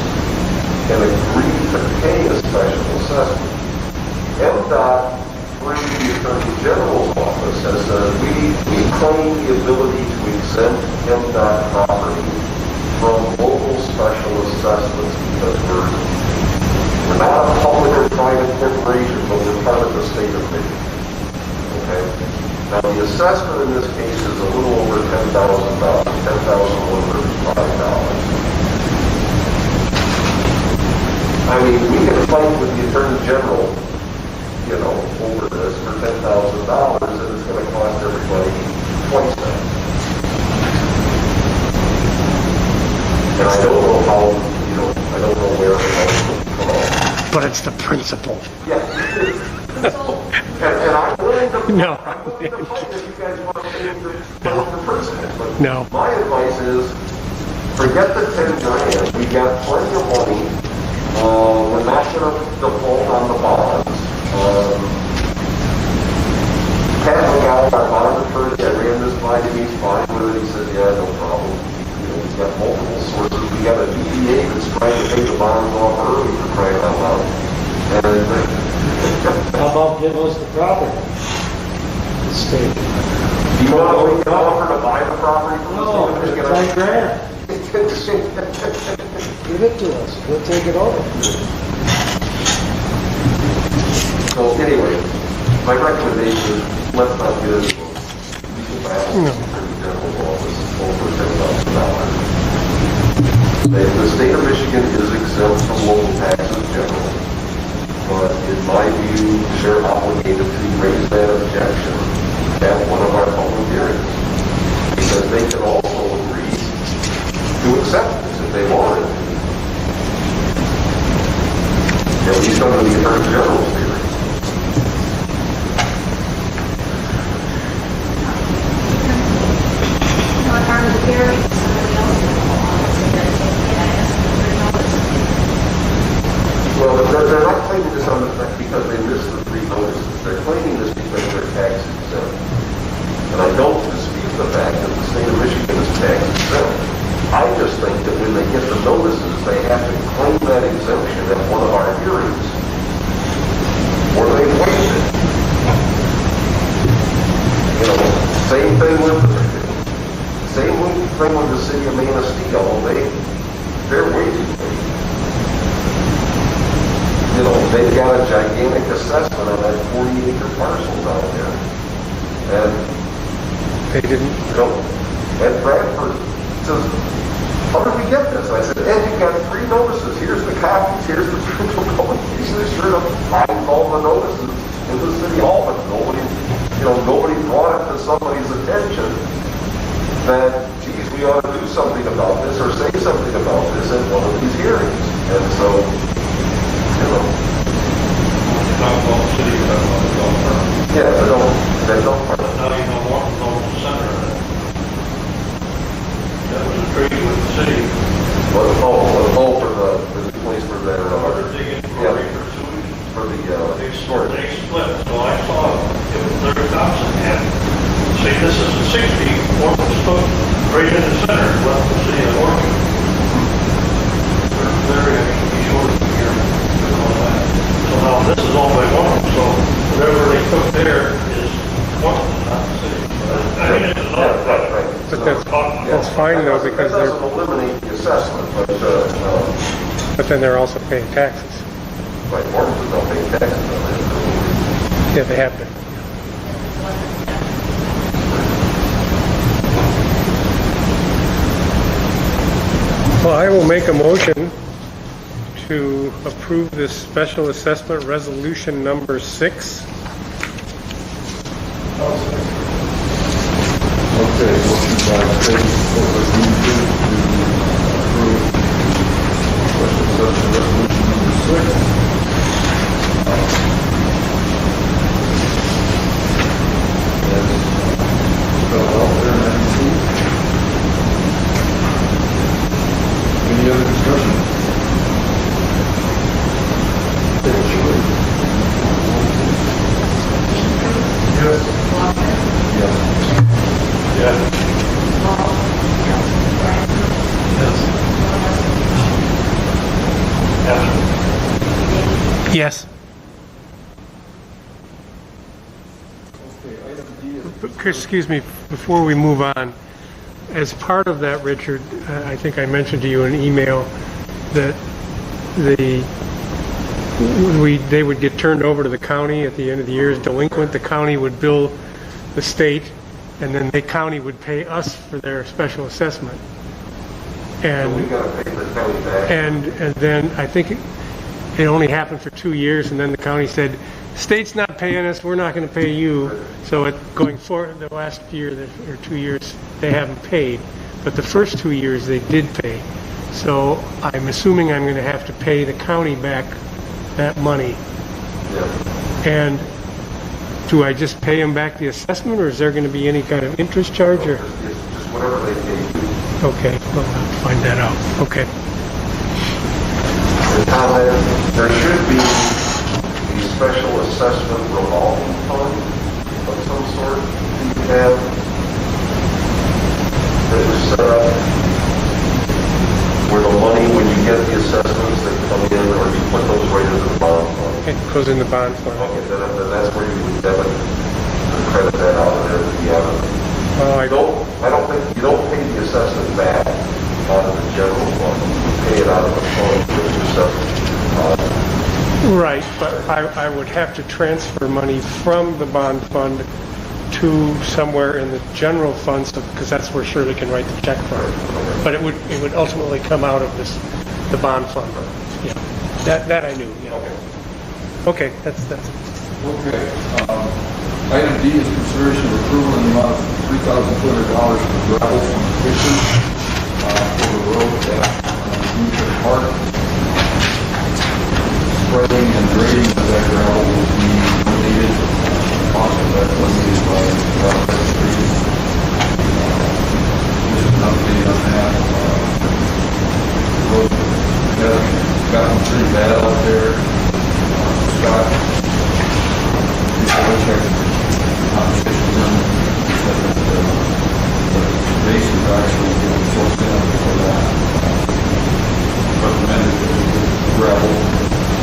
Speaker 9: can agree to pay a special assessment. MDOT, through the Attorney General's office, has said we claim the ability to exempt MDOT property from local special assessments because we're not a public or private corporation, but we're part of the state of Michigan. Okay? Now, the assessment in this case is a little over $10,000, $10,105. I mean, we can fight with the Attorney General, you know, over this for $10,000, and it's going to cost everybody
Speaker 10: but it's the principle.
Speaker 9: Yeah. And I'm willing to,
Speaker 10: No.
Speaker 9: I'm willing to fight if you guys want to change the principle. But
Speaker 10: No.
Speaker 9: my advice is, forget the 10 grand. We got plenty of money. We're not going to default on the bonds. Pat McGowan, our bond attorney, I ran this by him, he's fine with it. He said, yeah, no problem. You know, we've got multiple sources. We got a DBA that's trying to pay the bonds off early for crying out loud. And
Speaker 7: How about giving us the property? The state.
Speaker 9: you want to offer to buy the property from the
Speaker 7: No,
Speaker 9: state of
Speaker 7: it's
Speaker 9: Michigan?
Speaker 7: 10 grand. Give it to us. We'll take it over.
Speaker 9: So anyway, my recommendation is let's not get into legal battle in the general office over $10,000. The state of Michigan is exempt from local taxes generally, but in my view, they're obligated to raise that objection at one of our public hearings, because they can also agree to accept this if they wanted. At least under the Attorney General's theory.
Speaker 3: Not part of the hearing, somebody else will go on and say that, okay, I asked for their notice.
Speaker 9: Well, they're not claiming this on the fact because they missed the 3 notices. They're claiming this because they're tax exempt. And I don't dispute the fact that the state of Michigan is tax exempt. I just think that when they get the notices, they have to claim that exemption at one of our hearings, or they waived it. You know, same thing with the city of Manistee. They're waiving it. You know, they've got a gigantic assessment on that 40-acre parcel down there. And,
Speaker 10: They didn't.
Speaker 9: you know, Ed Bradford says, how did we get this? I said, Ed, you've got 3 notices. Here's the copies. Here's the printed publications. Sure enough, find all the notices in the city hall, but nobody brought it to somebody's attention that, geez, we ought to do something about this or say something about this at one of these hearings. And so, you know.
Speaker 4: Talk about the city, talk about the golf cart.
Speaker 9: Yeah, they don't.
Speaker 4: Now you know more from the center of it. That was a treaty with the city.
Speaker 9: What a hole for the place for their,
Speaker 4: They're digging for sewage.
Speaker 9: for the,
Speaker 4: They
Speaker 9: storage.
Speaker 4: split, so I saw it was Larry Thompson had, see, this is the 60, one was put right in the center, left the city of Oregon. Larry actually be short of here, and all that. So now this is all by one, so whatever they took there is one, not the city. I mean, it's another project.
Speaker 9: Right.
Speaker 10: But that's fine though, because
Speaker 9: That
Speaker 10: they're,
Speaker 9: doesn't eliminate the assessment,
Speaker 10: but then they're also paying taxes.
Speaker 9: like, mortgages don't pay taxes on that.
Speaker 10: Yeah, they have to. Well, I will make a motion to approve this special assessment resolution number 6.
Speaker 12: Okay, motion by Craig, over to approve special session resolution number 6. Spelled out there, 92. Any other discussion? Yes. Yes.
Speaker 10: Yes. Chris, excuse me, before we move on, as part of that, Richard, I think I mentioned to you in an email that they would get turned over to the county at the end of the year as delinquent. The county would bill the state, and then the county would pay us for their special assessment. And
Speaker 9: We gotta pay the county back.
Speaker 10: and then I think it only happened for 2 years, and then the county said, state's not paying us, we're not going to pay you. So going forward, the last year or 2 years, they haven't paid. But the first 2 years, they did pay. So I'm assuming I'm going to have to pay the county back that money.
Speaker 9: Yeah.
Speaker 10: And do I just pay them back the assessment, or is there going to be any kind of interest charge? Or
Speaker 9: Just whatever they pay you.
Speaker 10: okay, well, I'll have to find that out. Okay.
Speaker 9: And Tom, there should be a special assessment revolving fund of some sort you have that was set up where the money, when you get the assessments that come in, or you put those right into the bond fund.
Speaker 10: It goes in the bond fund.
Speaker 9: Okay, then that's where you would debit and credit that out of there if you have it.
Speaker 10: Oh,
Speaker 9: I don't think, you don't pay the assessment back out of the general fund. You pay it out of the fund with your assessment.
Speaker 10: right, but I would have to transfer money from the bond fund to somewhere in the general fund, because that's where Shirley can write the check from. But it would ultimately come out of the bond fund. Yeah, that I knew. Yeah. Okay, that's it.
Speaker 12: Okay. Item D is consideration of approval in the amount of $3,200 for gravel from Fisher for the road at Township Park. Spreading and grading of that gravel will be donated. Cost of that donated by Roberts Street. Just an update on that. Road has gotten pretty bad out there. Scott, before I checked competition room, said that the race is actually getting so thin for that. Recommended that we would gravel,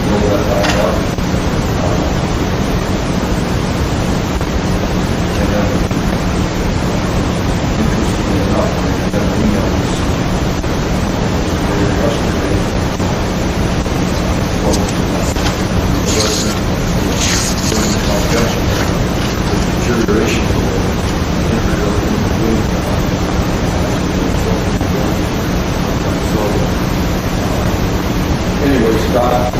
Speaker 12: build that back up. And then, interestingly enough, we had emails earlier yesterday. Deterioration of so anyway, Scott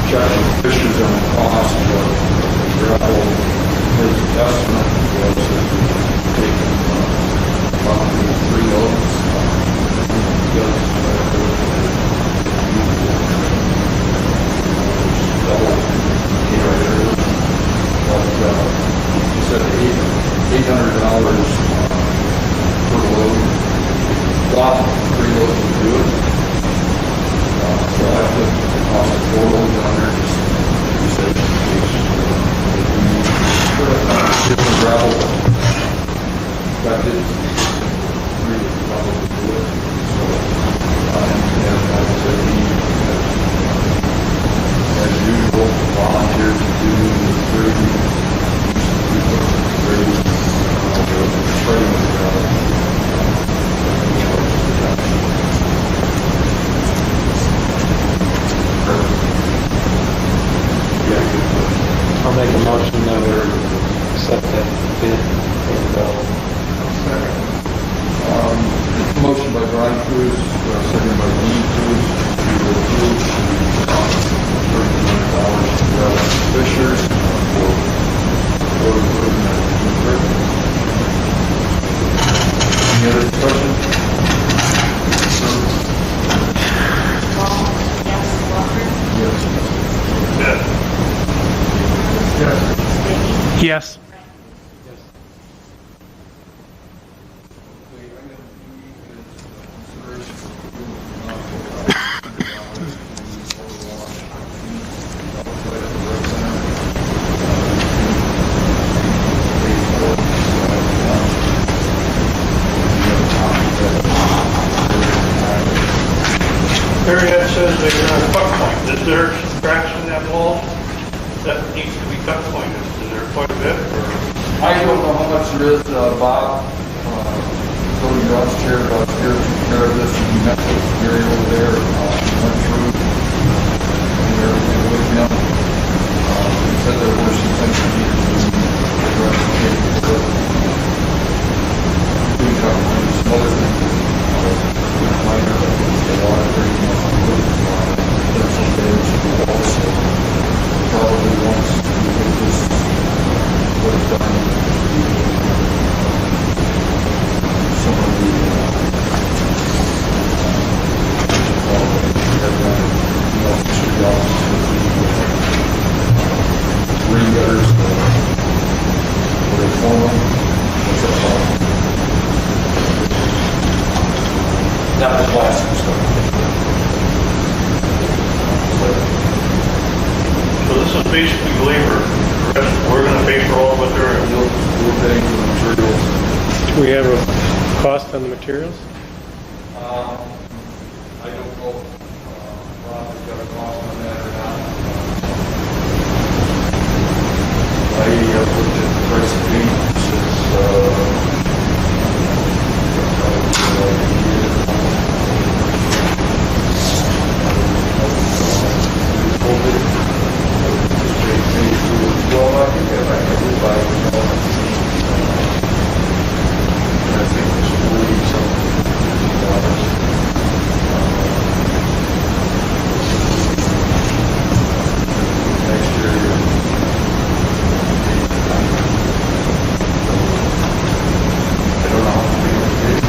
Speaker 12: checked with Fishers on the cost of gravel. His estimate was that we take probably 3 loads. Double he said $800 per load. Thought 3 loads would do it. So I put the cost of 4 loads on there. He said different gravel. That did 3 would probably do it. So and I said he as usual volunteered to do the 30.
Speaker 7: I'll make a motion that we accept that bid for the bill.
Speaker 12: Motion by Brian Cruz, second by Dean Cruz, to approve $1,300 to Fishers for road improvement at June 30th. Any other discussion?
Speaker 3: Paul? Yes. Walker?
Speaker 12: Yes.
Speaker 4: Yes.
Speaker 12: Yes.
Speaker 3: Sticky?
Speaker 10: Yes.
Speaker 4: Area says they're on a cut point. Is there cracks in that wall that needs to be cut pointed? Is there quite a bit? Or?
Speaker 12: I don't know how much there is, Bob, Cody Ross chair about here, took care of this, and he met with Gary over there, went through, and everything with him. He said there were some things that needed to be addressed, taken care of. We got some other things, minor, a lot of great, there's some damage to the wall, so probably once we get this was done, some of the should be also gutters, where they form them, what's that called?
Speaker 7: Not the plastic stuff.
Speaker 4: So this is basically labor. We're going to pay for all the material.
Speaker 12: We're paying for the materials.
Speaker 10: Do we have a cost on the materials?
Speaker 12: I don't know, Rob, has got a cost on that or not. I looked at the price of paint, well, I think if I would buy it, I think it's $40-something. Next year, I don't know how big it is.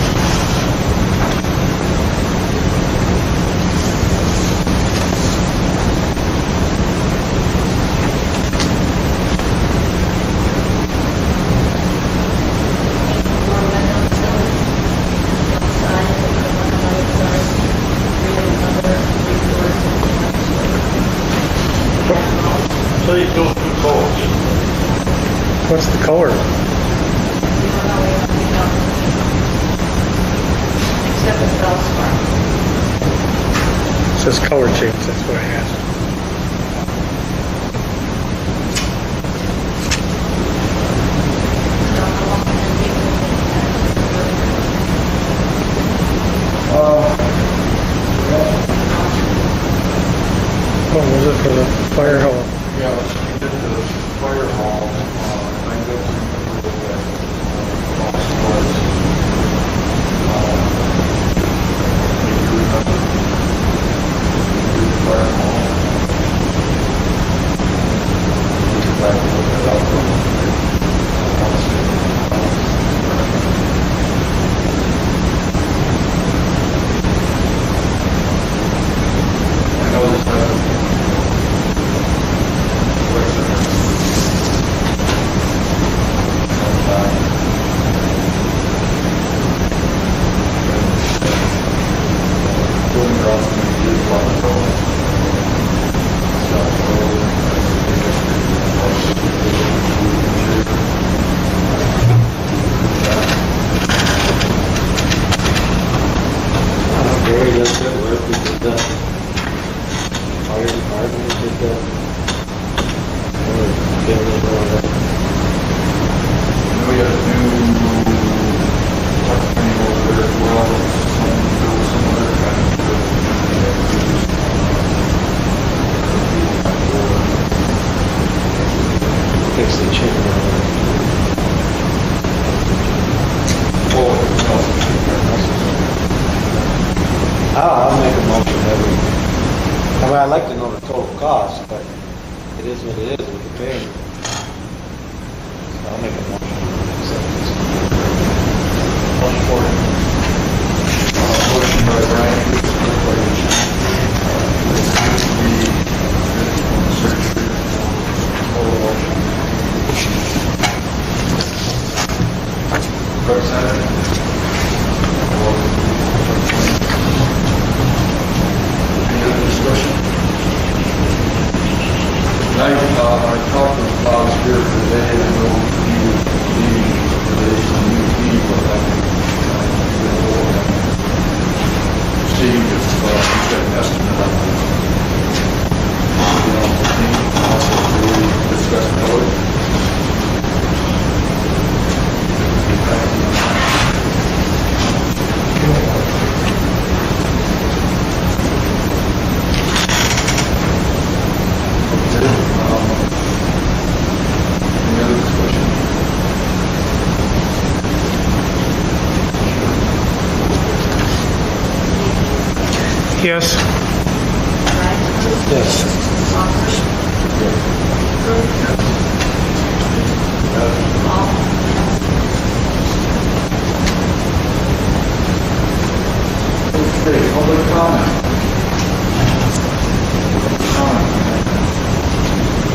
Speaker 4: So you go through codes.
Speaker 10: What's the color?
Speaker 3: Except the feldspar.
Speaker 10: It says color change, that's what I asked. What was it for the fire hall?
Speaker 12: Yeah, let's get to the fire hall. I don't remember what that cost was. If you remember, the fire hall. Get back and look that up. I know this
Speaker 7: Gary does good work, we did that. Fire department, we did that.
Speaker 12: We got a new tuck thing over there as well. Some other kind of
Speaker 7: Fix the chicken. I'll make a motion that I'd like to know the total cost, but it is what it is, we can pay. So I'll make a motion.
Speaker 12: motion by Brian, support by Sean. Any other discussion? I talked with Bob here today, and I know he was leaving today, so he was leaving, but I see if he's got an estimate on this. Also, we discussed color. Any other discussion?
Speaker 10: Yes.
Speaker 7: Yes.
Speaker 12: Okay, public comment.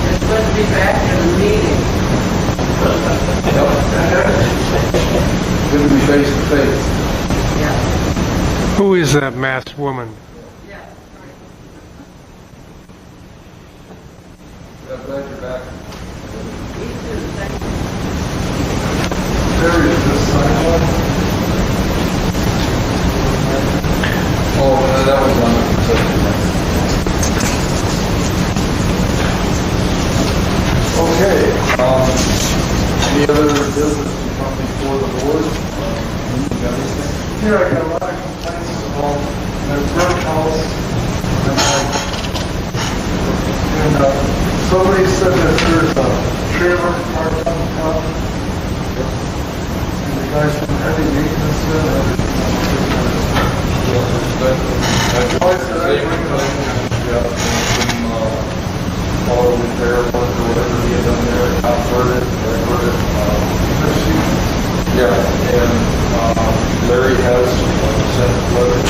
Speaker 8: It's supposed to be back in the meeting
Speaker 10: masked woman.
Speaker 8: Yeah.
Speaker 12: I'm glad you're back.
Speaker 8: Me too, thank you.
Speaker 1: There is this sign one.
Speaker 12: Oh, that was on the consent. Okay, any other business to come before the board? You got anything?
Speaker 1: Here I got a lot of complaints about the brick house. And somebody said that there's a trailer parked on top. And the guys from heavy maintenance said
Speaker 12: Auto repair work or whatever he had done there, I've heard it. Yeah, and Larry has sent a letter.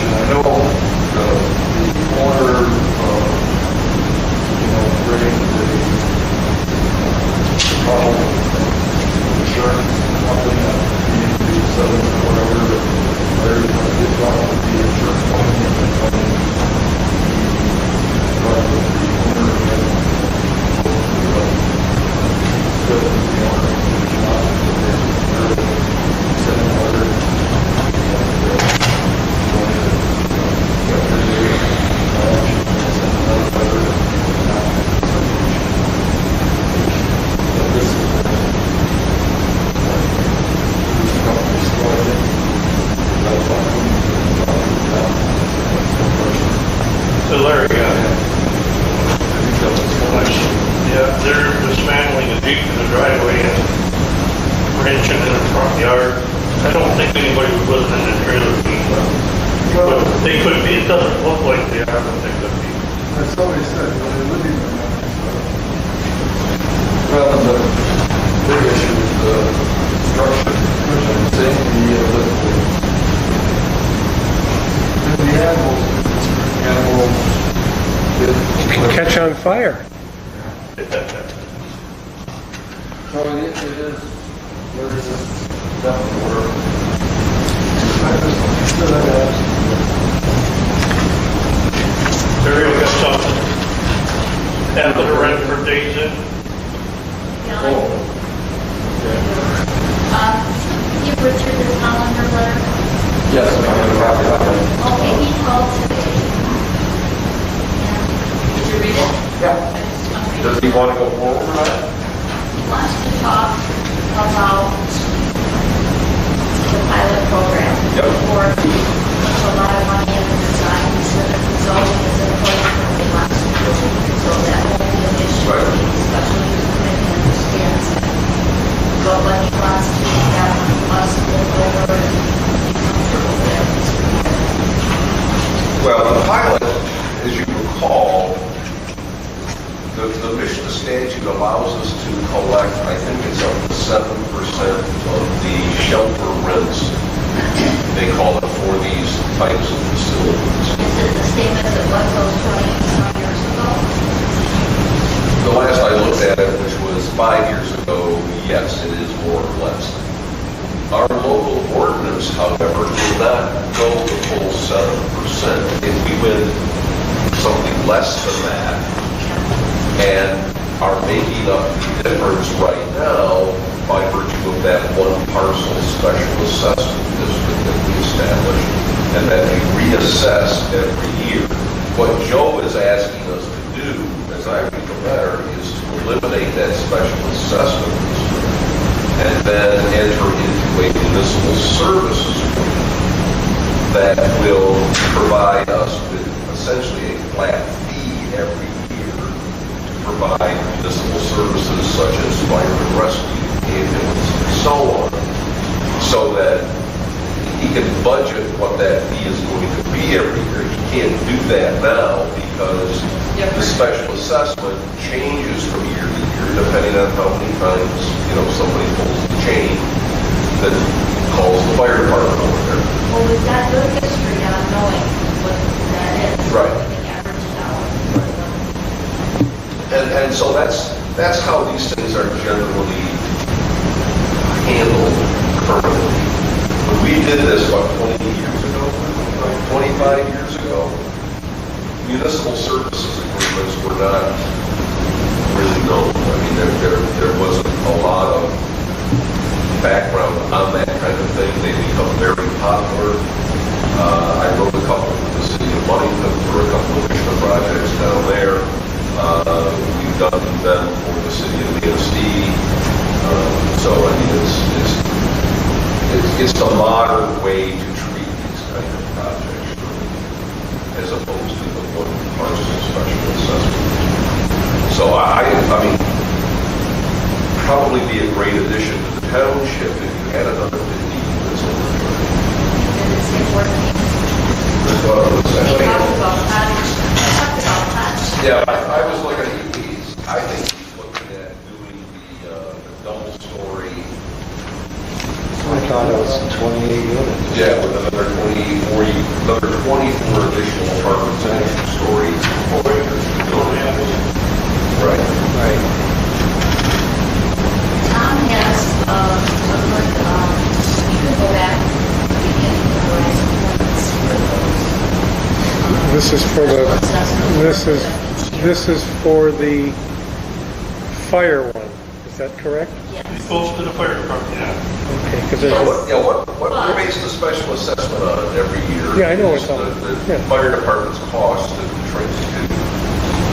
Speaker 12: I know the owner, bring the problem insurance company up to settlement or whatever, but Larry did talk with the insurance company and talk with the owner and still the owner send a letter.
Speaker 4: So Larry, they're dismantling the Jeep in the driveway and wrenching in the front yard. I don't think anybody was living in the trailer being but they could be. It doesn't look like they are, but they could be.
Speaker 1: As somebody said, they're living in that.
Speaker 12: Well, the big issue is the structure, and safety of the animals.
Speaker 10: It can catch on fire.
Speaker 12: So it is, there is definitely work.
Speaker 4: Terry, we got something. After the rent for days in.
Speaker 3: Give Richard the calendar letter.
Speaker 12: Yes, I have a copy of that.
Speaker 3: Okay, he called today. Did you read it?
Speaker 12: Yeah. Does he want to go forward with that?
Speaker 3: He wants to talk about the pilot program.
Speaker 12: Yep.
Speaker 3: For a lot of money in the design, so that the zoning is in place for the last year. So that won't be an issue,
Speaker 12: Right.
Speaker 3: especially if the committee understands that. But what he wants to have us look over and be comfortable with.
Speaker 9: Well, the pilot, as you recall, the Michigan statute allows us to collect, I think it's up to 7% of the shelter rents, they call it, for these types of facilities.
Speaker 3: Is it the same as it was those 20-some years ago?
Speaker 9: The last I looked at it, which was 5 years ago, yes, it is more or less. Our local ordinance, however, did not go the full 7%. If we went something less than that, and are making up the difference right now by virtue of that one parcel special assessment district that we established, and that we reassess every year. What Joe is asking us to do, as I read the letter, is to eliminate that special assessment district and then enter into a municipal services agreement that will provide us with essentially a flat fee every year to provide municipal services such as fire and rescue, ambulance, and so on, so that he can budget what that fee is going to be every year. He can't do that now because the special assessment changes from year to year depending on how many times, somebody pulls the chain that calls the fire department over there.
Speaker 3: Well, we've got good history on knowing what that
Speaker 9: Right.
Speaker 3: We can average it out.
Speaker 9: And so that's how these things are generally handled currently. When we did this, what, 20 years ago? 25 years ago, municipal services agreements were not really known. I mean, there wasn't a lot of background on that kind of thing. They become very popular. I wrote a couple for the city of Huntington for a couple of mission projects down there. We've done them for the city of Manistee. So I mean, it's the modern way to treat these kind of projects, as opposed to the one partial special assessment. So I mean, probably be a great addition to the township if you had another 50 units over there.
Speaker 3: And it's important.
Speaker 9: That's what I was
Speaker 3: We
Speaker 9: saying.
Speaker 3: talked about cottage.
Speaker 9: Yeah, I was looking at these. I think he's looking at doing the double story.
Speaker 7: I thought it was 28 units.
Speaker 9: Yeah, with another 24 additional apartments and 2 stories. Right.
Speaker 7: Right.
Speaker 3: Tom has, you can go back to the beginning of the last points for those.
Speaker 10: This is for this is for the fire one. Is that correct?
Speaker 3: Yes.
Speaker 4: Close to the fire department, yeah.
Speaker 10: Okay, because
Speaker 9: What we base the special assessment on every year?
Speaker 10: Yeah, I know
Speaker 9: is
Speaker 10: it's on.
Speaker 9: The
Speaker 10: Yeah.
Speaker 9: fire department's cost to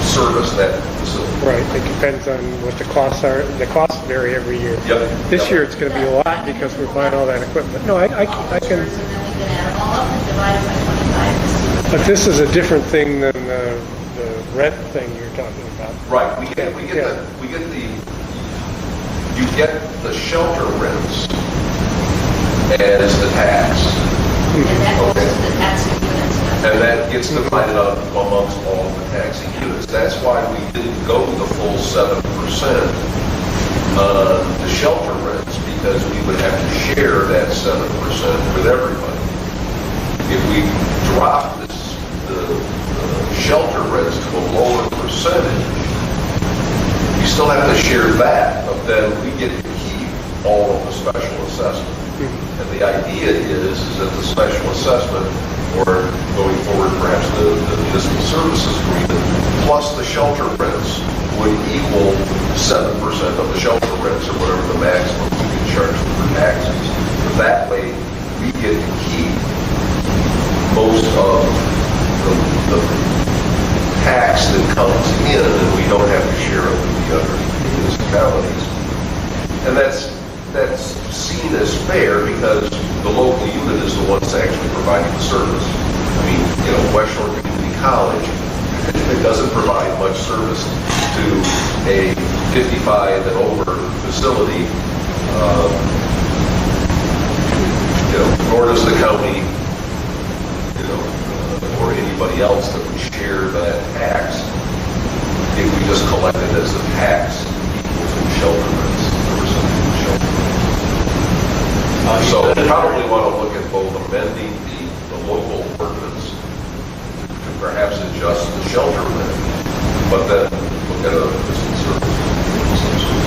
Speaker 9: service that facility.
Speaker 10: right, it depends on what the costs are. The costs vary every year.
Speaker 9: Yep.
Speaker 10: This year it's going to be a lot because we're buying all that equipment. No, I can.
Speaker 3: And then we can add them all up and divide it by 25.
Speaker 10: But this is a different thing than the rent thing you're talking about.
Speaker 9: Right, you get the shelter rents as the tax,
Speaker 3: And that goes to the taxing units.
Speaker 9: and that gets divided up amongst all of the taxing units. That's why we didn't go the full 7% on the shelter rents, because we would have to share that 7% with everybody. If we drop the shelter rents to a lower percentage, you still have to share that, but then we get to keep all of the special assessment. And the idea is that the special assessment, or going forward perhaps the municipal services agreement, plus the shelter rents would equal 7% of the shelter rents, or whatever the maximum we can charge for taxes. But that way, we get to keep most of the tax that comes in, and we don't have to share it with the other municipalities. And that's seen as fair because the local unit is the one that's actually providing the service. I mean, West Shore Community College, it doesn't provide much service to a 55 and over facility, nor does the county, or anybody else that would share that tax if we just collect it as a tax equal to shelter rents, or something to shelter rents. So we probably want to look at both amending the local ordinance to perhaps adjust the shelter rent, but then look at a business service.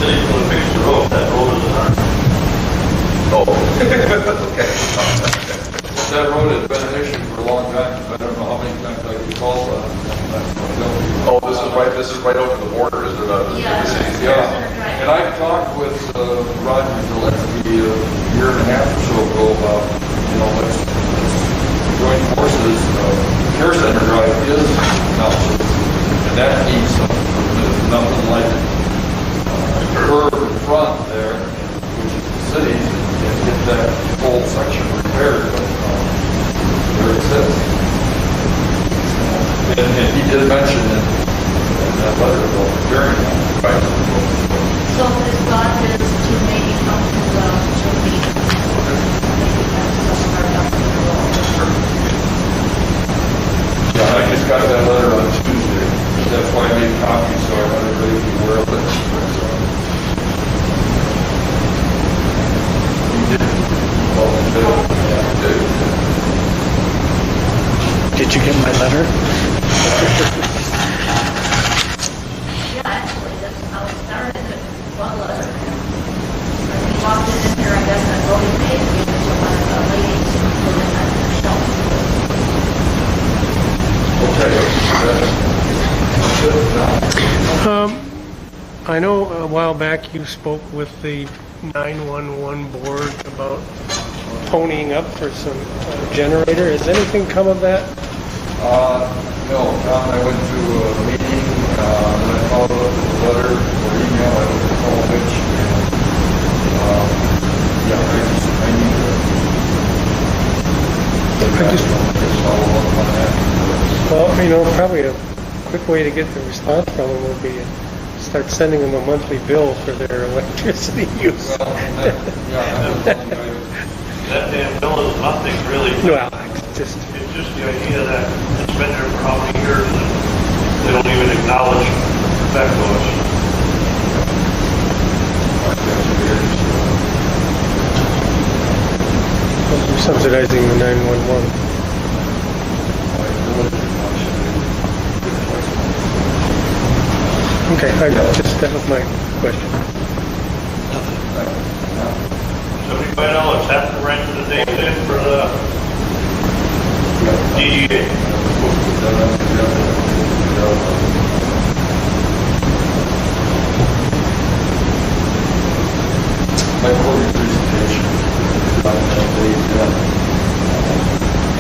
Speaker 4: City will fix the road, that road is not.
Speaker 9: Oh, okay.
Speaker 12: That road has been an issue for a long time. I don't know how many times I can call that.
Speaker 9: Oh, this is right over the border, is it not?
Speaker 3: Yeah.
Speaker 12: Yeah, and I talked with Roger Zaleski a year and a half or so ago about, let's join forces. Care Center Drive is township, and that needs nothing like curb in front there, which is the city, and get that whole section repaired. There it says. And he did mention in that letter about repairing that. Right.
Speaker 3: So his thought is to maybe come to the meeting.
Speaker 12: Yeah, I just got that letter on Tuesday. That's why I made copies, so I want everybody to be aware of it.
Speaker 10: I know a while back you spoke with the 911 board about ponying up for some generator. Has anything come of that?
Speaker 12: No, Tom, I went to a meeting, and I followed up with a letter or email, I don't recall which, and, yeah, I need to follow up on that.
Speaker 10: Well, probably a quick way to get the response from them would be start sending them a monthly bill for their electricity use.
Speaker 12: Well,
Speaker 4: That damn bill is nothing really.
Speaker 10: Well, just
Speaker 4: It's just the idea that it's been there for how many years and they don't even acknowledge that to us.
Speaker 10: you're subsidizing the 911. Okay, that was my question.
Speaker 4: $75 half the rent of the day then for the DDA.
Speaker 12: My quarterly presentation, about that day,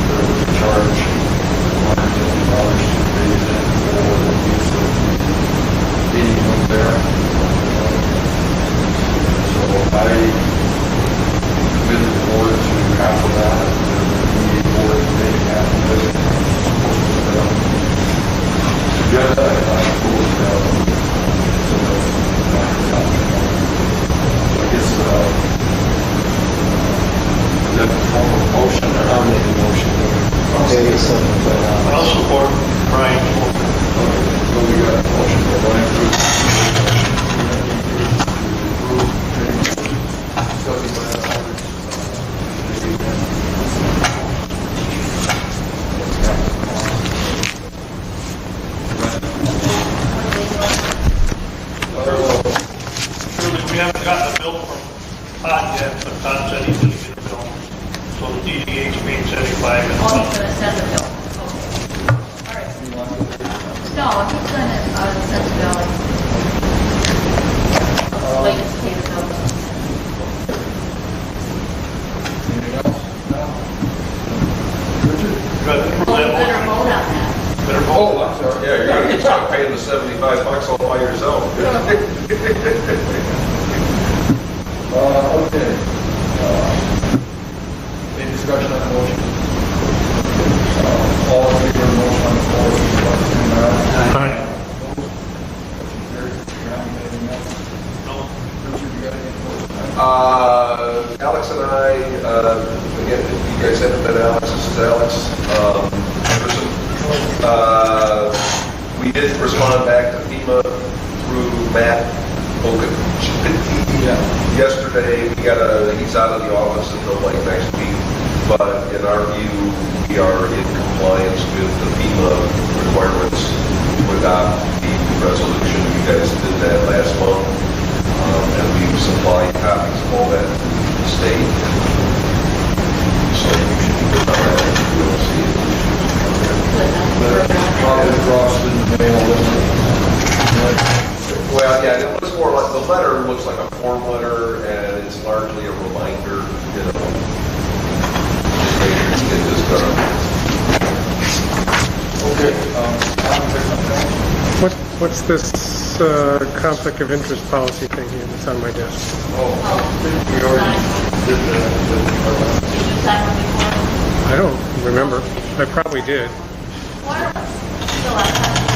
Speaker 12: there was a charge, $150 to pay in for the use of meeting room there. So I committed the board to half of that, and the board to pay half of it. Together, I pulled I guess, that form of motion, or I'll make a motion.
Speaker 7: Okay, so,
Speaker 4: I'll support Brian.
Speaker 12: So we got a motion for Brian to
Speaker 4: We haven't gotten a bill from Todd yet, but Todd said he couldn't get a bill. So the DDA is paying 75 and
Speaker 3: Oh, he's gonna send the bill. Okay. All right. No, he's gonna send the bill. I'll wait to pay the bill.
Speaker 12: anything else? No?
Speaker 4: Good.
Speaker 3: Well, you better vote on that.
Speaker 4: Better vote.
Speaker 9: Oh, I'm sorry, yeah, you're gonna start paying the $75 all by yourself.
Speaker 12: Okay. Any discussion on the motion? All in favor of the motion on the floor, please say aye. Motion carries. John, anything else?
Speaker 4: No.
Speaker 12: Richard, you got anything?
Speaker 9: Alex and I, again, you guys haven't met Alex, this is Alex Anderson. We did respond back to FEMA through Matt Hogan. Yesterday, he's out of the office until like next week, but in our view, we are in compliance with the FEMA requirements to adopt the resolution. You guys did that last month, and we've supplied copies of all that to the state. So you should be good on that if you don't see it.
Speaker 12: Probably crossed in the mail, isn't it?
Speaker 9: Well, yeah, it looks more like, the letter looks like a form letter, and it's largely a reminder, you know, just make sure you get this done.
Speaker 12: Okay, I'll take something else.
Speaker 10: What's this conflict of interest policy thing here that's on my desk?
Speaker 12: Oh, we already did that.
Speaker 3: Did you sign it before?
Speaker 10: I don't remember. I probably did.
Speaker 3: Why are we still on conflict?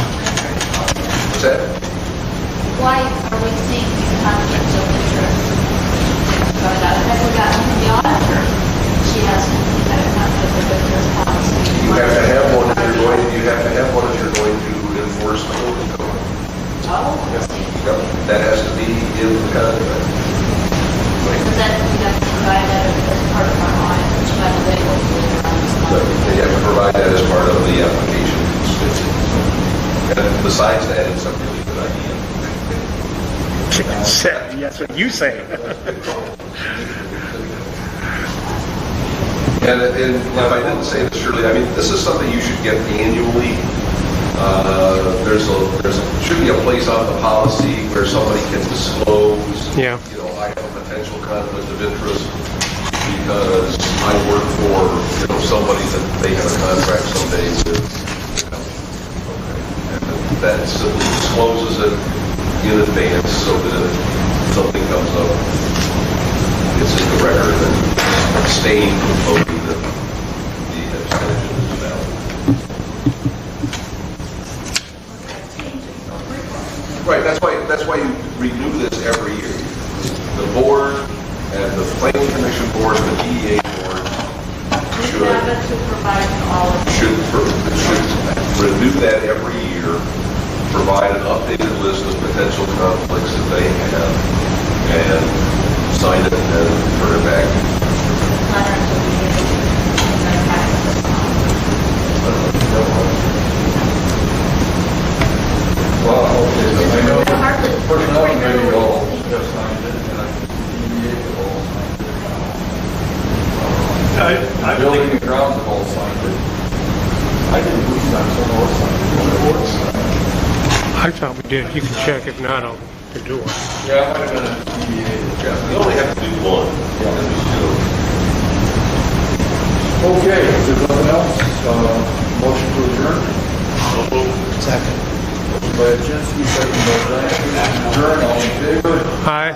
Speaker 9: What's that?
Speaker 3: Why are we seeing these conflicts of interest? But I never got from the auditor. She hasn't had a conflict of interest policy.
Speaker 9: You have to have one if you're going to enforce the open code.
Speaker 3: Oh, I see.
Speaker 9: Yep, that has to be in the contract.
Speaker 3: So then we have to provide that as part of our audit, which by the way, will be around this
Speaker 9: But
Speaker 3: month.
Speaker 9: you have to provide that as part of the application. And besides that, it's a really good idea.
Speaker 10: That's what you say.
Speaker 9: And if I didn't say this, Shirley, I mean, this is something you should get annually. Should be a place on the policy where somebody can disclose,
Speaker 10: Yeah.
Speaker 9: you know, I have a potential conflict of interest because I work for, you know, somebody that they have a contract someday with. And that simply discloses it in advance so that if something comes up, it's in the record and abstain from voting that the abstention is valid. Right, that's why you renew this every year. The board and the planning commission board and the DEA board should renew that every year, provide an updated list of potential conflicts that they have, and sign it and turn it back.
Speaker 12: Well, okay, so I know personnel committee all
Speaker 3: Hardly.
Speaker 12: just signed it, and I think DEA all signed it.
Speaker 4: I
Speaker 12: Building
Speaker 4: think,
Speaker 12: and grounds have all signed it. I didn't believe that, someone else signed it. The board signed it.
Speaker 10: I thought we did. You can check. If not, I'll do it.
Speaker 12: Yeah, it might have been a DEA.
Speaker 9: Yeah, you only have to do one.
Speaker 12: Okay, if there's nothing else, motion to adjourn.
Speaker 7: Second.
Speaker 12: By Jinsky, second by Diane. Adjourn, all in favor?
Speaker 10: Aye.